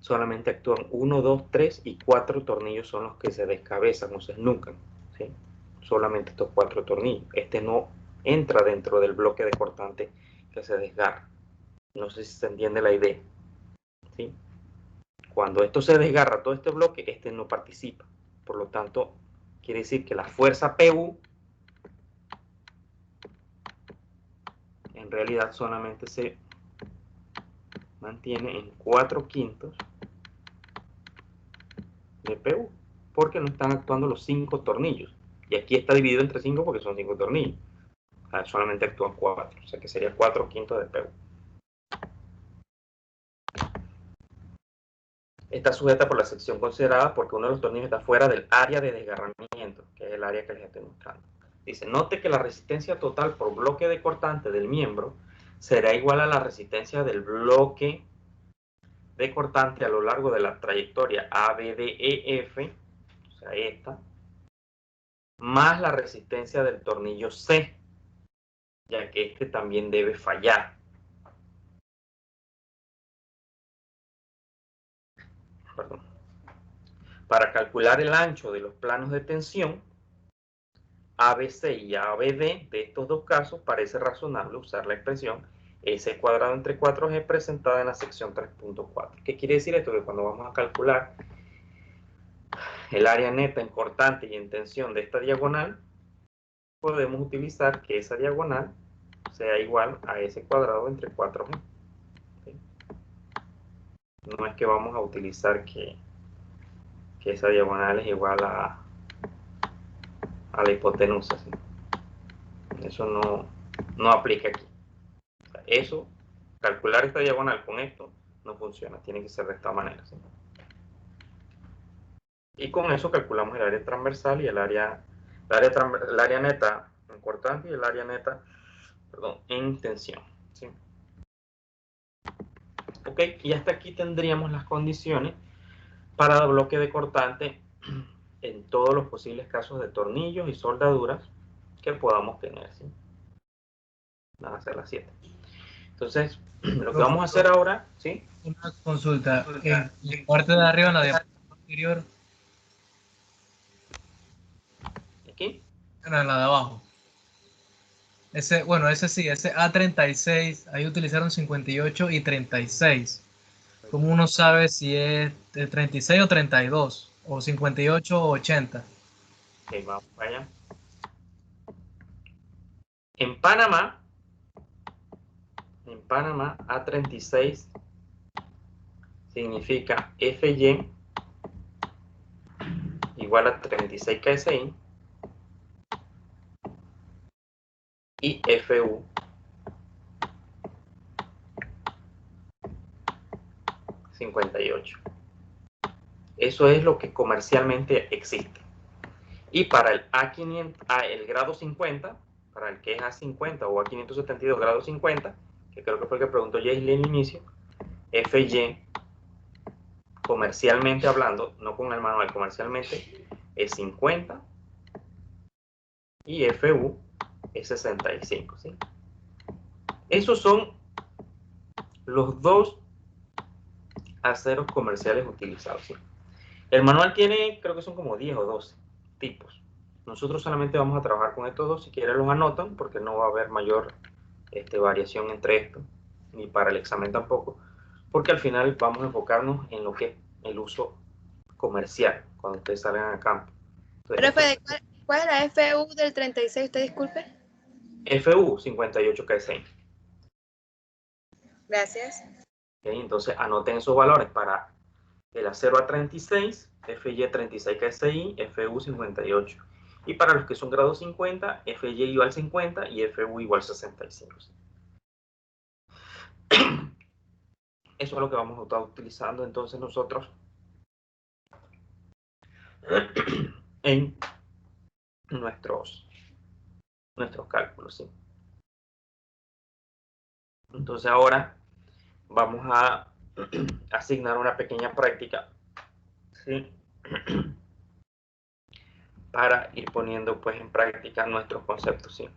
solamente actúan 1, 2, 3 y 4 tornillos son los que se descabezan o se esnucan, ¿sí? Solamente estos 4 tornillos. Este no entra dentro del bloque de cortante que se desgarra. No sé si se entiende la idea, ¿sí? Cuando esto se desgarra, todo este bloque, este no participa. Por lo tanto, quiere decir que la fuerza PU en realidad solamente se mantiene en 4/5 de PU, porque no están actuando los 5 tornillos. Y aquí está dividido entre 5 porque son 5 tornillos. Solamente actúan 4, o sea que sería 4/5 de PU. Está sujeta por la sección considerada porque uno de los tornillos está fuera del área de desgarramiento, que es el área que les estoy mostrando. Dice, note que la resistencia total por bloque de cortante del miembro será igual a la resistencia del bloque de cortante a lo largo de la trayectoria ABDEF, o sea, esta, más la resistencia del tornillo C, ya que este también debe fallar. Perdón. Para calcular el ancho de los planos de tensión, ABC y ABD de estos dos casos, parece razonable usar la expresión S cuadrado entre 4G presentada en la sección 3.4. ¿Qué quiere decir esto? Que cuando vamos a calcular el área neta en cortante y en tensión de esta diagonal, podemos utilizar que esa diagonal sea igual a S cuadrado entre 4G. ¿Sí? No es que vamos a utilizar que esa diagonal es igual a la hipotenusa, ¿sí? Eso no aplica aquí. O sea, eso, calcular esta diagonal con esto, no funciona. Tiene que ser de esta manera, ¿sí? Y con eso calculamos el área transversal y el área neta en cortante y el área neta, perdón, en tensión, ¿sí? Ok, y hasta aquí tendríamos las condiciones para el bloque de cortante en todos los posibles casos de tornillos y soldaduras que podamos tener, ¿sí? Van a ser las 7. Entonces, lo que vamos a hacer ahora, ¿sí? Una consulta. En la parte de arriba, en la diapositiva anterior. Aquí. No, en la de abajo. Bueno, ese sí, ese A36, ahí utilizaron 58 y 36. ¿Cómo uno sabe si es de 36 o 32? O 58 o 80. Ok, vamos para allá. En Panamá, A36 significa FY igual a 36 KSI y FU $58. Eso es lo que comercialmente existe. Y para el A500, el grado 50, para el que es A50 o A572 grado 50, que creo que fue el que preguntó Jaisley en el inicio, FY, comercialmente hablando, no con el manual, comercialmente, es 50 y FU es 65, ¿sí? Esos son los dos aceros comerciales utilizados, ¿sí? El manual tiene, creo que son como 10 o 12 tipos. Nosotros solamente vamos a trabajar con estos dos. Si quieren los anotan, porque no va a haber mayor variación entre estos. ni para el examen tampoco, porque al final vamos a enfocarnos en lo que es el uso comercial, cuando ustedes salgan a campo. Entonces, Profe, ¿cuál es la FU del 36? Usted disculpe. FU 58K6. Gracias. ¿Okay? Entonces anoten esos valores para el A0 a 36, FY 36KSI, FU 58. Y para los que son grado 50, FY igual 50 y FU igual 65. Eso es lo que vamos a estar utilizando entonces nosotros en nuestros cálculos, ¿sí? Entonces ahora vamos a asignar una pequeña práctica, ¿sí? Para ir poniendo pues en práctica nuestros conceptos, ¿sí?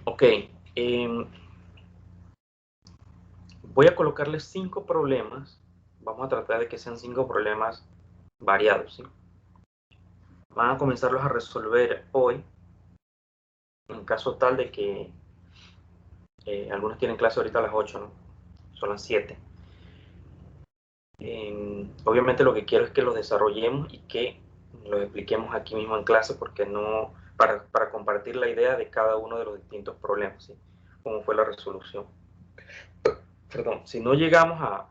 Ok, voy a colocarles 5 problemas. Vamos a tratar de que sean 5 problemas variados, ¿sí? Van a comenzarlos a resolver hoy, en caso tal de que algunos tienen clase ahorita a las 8, ¿no? Son las 7. Obviamente lo que quiero es que los desarrollemos y que los expliquemos aquí mismo en clase, porque no, para compartir la idea de cada uno de los distintos problemas, ¿sí? Cómo fue la resolución. Perdón, si no llegamos a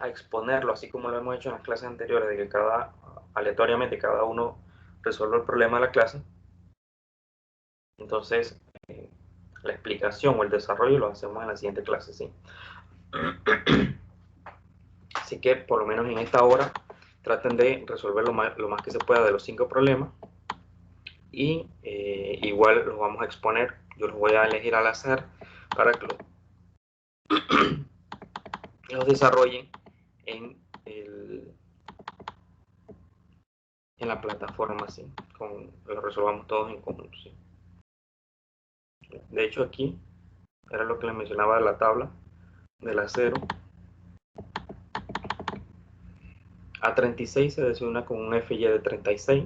exponerlo, así como lo hemos hecho en las clases anteriores, de que aleatoriamente cada uno resuelve el problema de la clase, entonces la explicación o el desarrollo lo hacemos en la siguiente clase, ¿sí? Así que por lo menos en esta hora traten de resolver lo más que se pueda de los 5 problemas, y igual los vamos a exponer. Yo los voy a elegir al azar para que los desarrollen en la plataforma, ¿sí? Lo resolvamos todos en conjunto, ¿sí? De hecho aquí era lo que les mencionaba de la tabla del A0 a 36 se desuna con un FY de 36.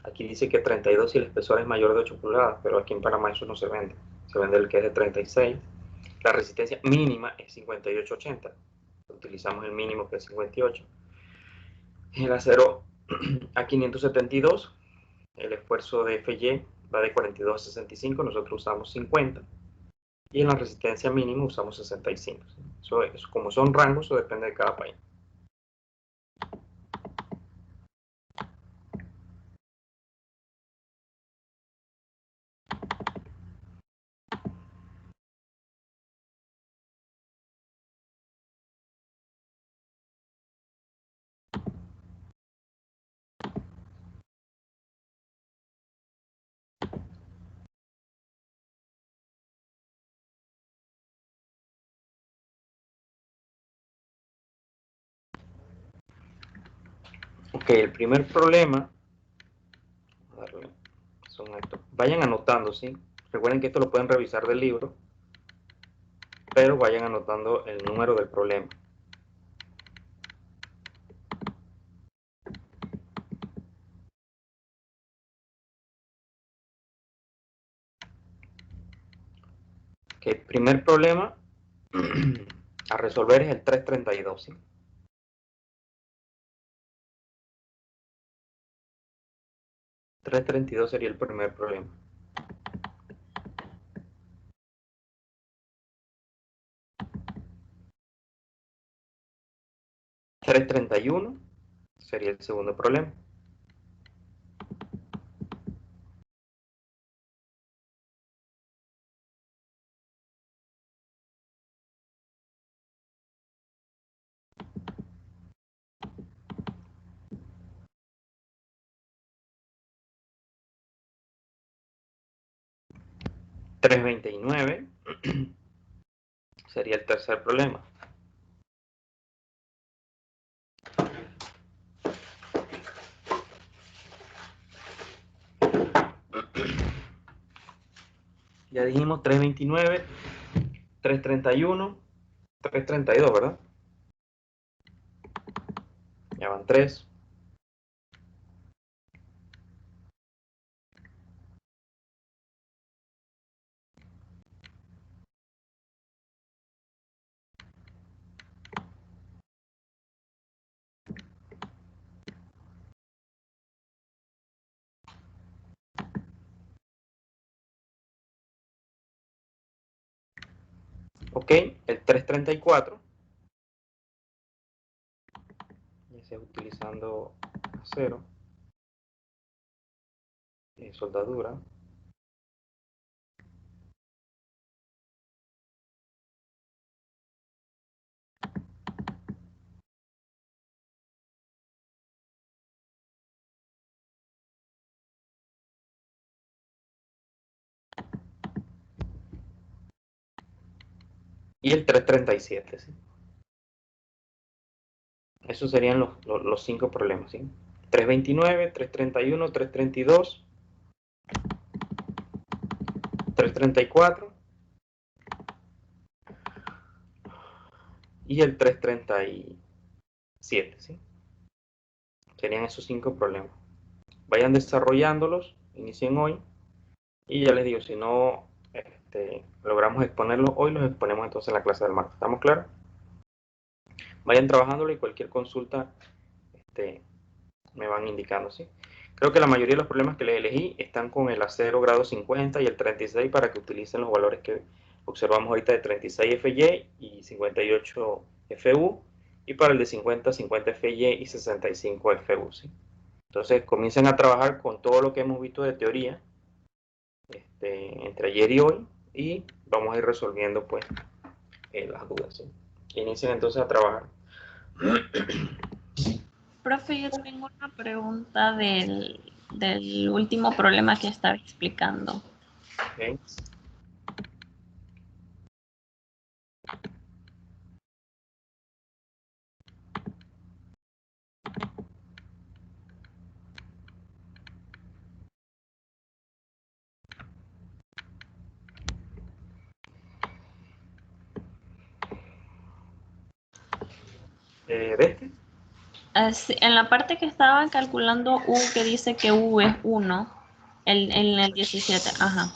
Aquí dice que 32 si el espesor es mayor de 8 pulgadas, pero aquí en Panamá eso no se vende. Se vende el que es de 36. La resistencia mínima es 5880. Utilizamos el mínimo que es 58. El acero a 572, el esfuerzo de FY va de 42 a 65, nosotros usamos 50. Y en la resistencia mínima usamos 65. Eso, como son rangos, eso depende de cada país. Ok, el primer problema, son estos. Vayan anotando, ¿sí? Recuerden que esto lo pueden revisar del libro, pero vayan anotando el número del problema. Ok, el primer problema a resolver es el 332, ¿sí? 332 sería el primer problema. 331 sería el segundo problema. 329 sería el tercer problema. Ya dijimos 329, 331, 332, ¿verdad? Ya van 3. Ok, el 334. Ya sea utilizando acero, soldadura. Y el 337, ¿sí? Esos serían los 5 problemas, ¿sí? 329, 331, 332, 334 y el 337, ¿sí? Serían esos 5 problemas. Vayan desarrollándolos, inicien hoy, y ya les digo, si no logramos exponerlos hoy, los exponemos entonces en la clase del martes. ¿Estamos claros? Vayan trabajándolo y cualquier consulta me van indicando, ¿sí? Creo que la mayoría de los problemas que les elegí están con el acero grado 50 y el 36 para que utilicen los valores que observamos ahorita de 36 FY y 58 FU, y para el de 50, 50 FY y 65 FU, ¿sí? Entonces comiencen a trabajar con todo lo que hemos visto de teoría entre ayer y hoy, y vamos a ir resolviendo pues las dudas, ¿sí? Inicien entonces a trabajar. Profe, yo tengo una pregunta del último problema que estaba explicando. Okay. ¿De este? En la parte que estaban calculando U, que dice que U es 1, en el 17, ajá.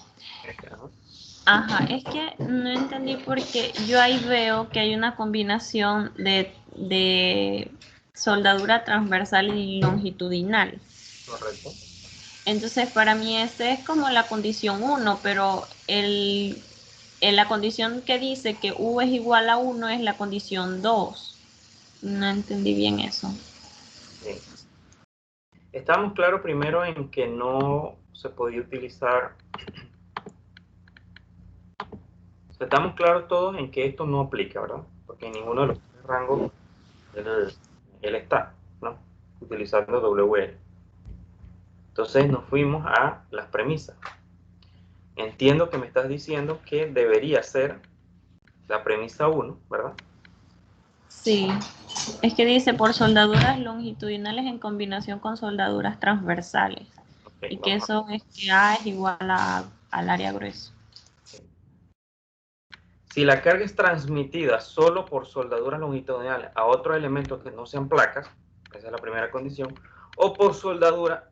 Ajá, es que no entendí porque yo ahí veo que hay una combinación de soldadura transversal y longitudinal. Correcto. Entonces, para mí esa es como la condición 1, pero la condición que dice que U es igual a 1 es la condición 2. No entendí bien eso. Sí. Estamos claros primero en que no se podía utilizar. Estamos claros todos en que esto no aplica, ¿verdad? Porque en ninguno de los tres rangos él está, ¿no? Utilizando WL. Entonces nos fuimos a las premisas. Entiendo que me estás diciendo que debería ser la premisa 1, ¿verdad? Sí, es que dice por soldaduras longitudinales en combinación con soldaduras transversales. Okay, Y que eso es que A es igual al área grueso. Si la carga es transmitida solo por soldaduras longitudinales a otros elementos que no sean placas, esa es la primera condición, o por soldaduras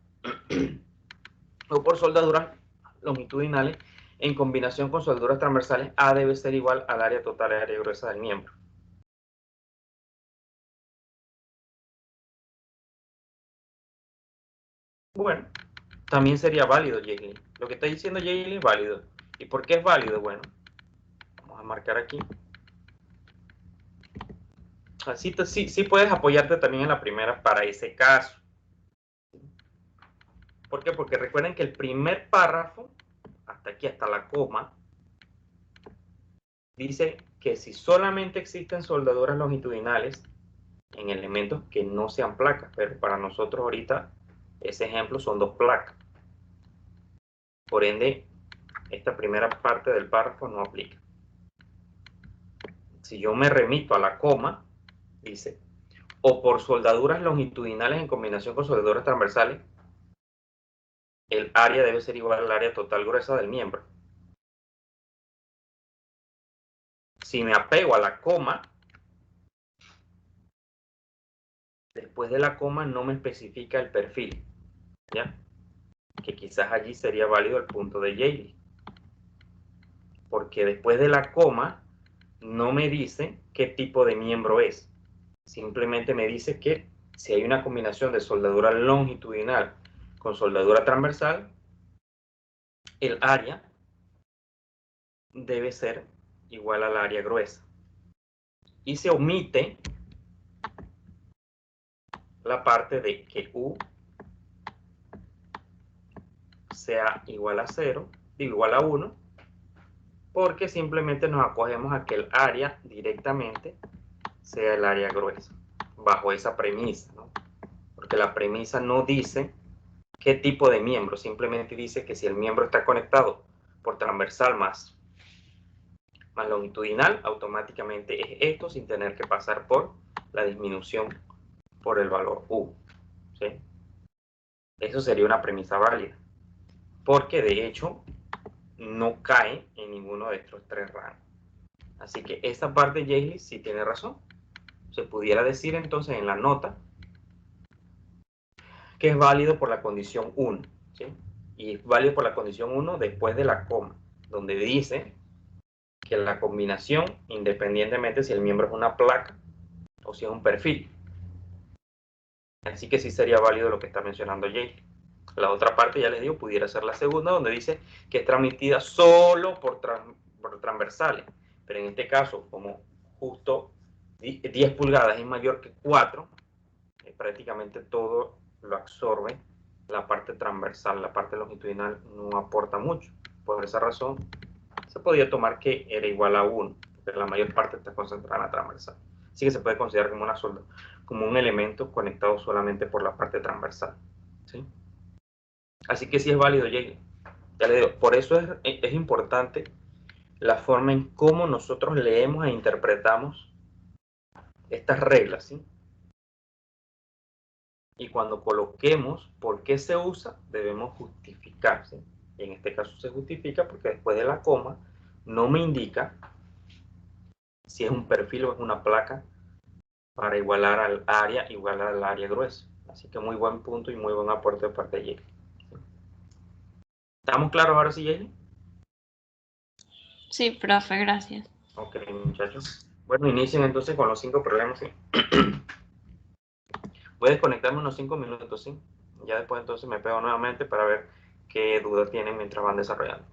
longitudinales en combinación con soldaduras transversales, A debe ser igual al área total, al área gruesa del miembro. Bueno, también sería válido, Jaylin. Lo que está diciendo Jaylin es válido. ¿Y por qué es válido? Bueno, vamos a marcar aquí. Así sí puedes apoyarte también en la primera para ese caso. ¿Por qué? Porque recuerden que el primer párrafo, hasta aquí, hasta la coma, dice que si solamente existen soldaduras longitudinales en elementos que no sean placas, pero para nosotros ahorita ese ejemplo son 2 placas. Por ende, esta primera parte del párrafo no aplica. Si yo me remito a la coma, dice, o por soldaduras longitudinales en combinación con soldaduras transversales, el área debe ser igual al área total gruesa del miembro. Si me apego a la coma, después de la coma no me especifica el perfil, ¿ya? Que quizás allí sería válido el punto de Yaley. Porque después de la coma no me dice qué tipo de miembro es. Simplemente me dice que si hay una combinación de soldadura longitudinal con soldadura transversal, el área debe ser igual al área gruesa. Y se omite la parte de que U sea igual a 0, igual a 1, porque simplemente nos acogemos a que el área directamente sea el área gruesa, bajo esa premisa, ¿no? Porque la premisa no dice qué tipo de miembro, simplemente dice que si el miembro está conectado por transversal más longitudinal, automáticamente es esto sin tener que pasar por la disminución por el valor U, ¿sí? Eso sería una premisa válida, porque de hecho no cae en ninguno de estos tres rangos. Así que esta parte de Yaley sí tiene razón. Se pudiera decir entonces en la nota que es válido por la condición 1, ¿sí? Y es válido por la condición 1 después de la coma, donde dice que la combinación, independientemente si el miembro es una placa o si es un perfil. Así que sí sería válido lo que está mencionando Yaley. La otra parte, ya les digo, pudiera ser la segunda, donde dice que es transmitida solo por transversales. Pero en este caso, como justo 10 pulgadas es mayor que 4, prácticamente todo lo absorbe la parte transversal. La parte longitudinal no aporta mucho. Por esa razón, se podía tomar que era igual a 1, porque la mayor parte está concentrada en la transversal. Así que se puede considerar como una solda, como un elemento conectado solamente por la parte transversal, ¿sí? Así que sí es válido, Yaley. Ya le digo, por eso es importante la forma en cómo nosotros leemos e interpretamos estas reglas, ¿sí? Y cuando coloquemos por qué se usa, debemos justificarse. Y en este caso se justifica porque después de la coma no me indica si es un perfil o es una placa para igualar al área gruesa. Así que muy buen punto y muy buen aporte de parte de Yaley. ¿Estamos claros ahora sí, Yaley? Sí, profe, gracias. Ok, muchachos. Bueno, inicien entonces con los 5 problemas, ¿sí? Voy a desconectarme unos 5 minutos, ¿sí? Ya después entonces me pego nuevamente para ver qué dudas tienen mientras van desarrollando.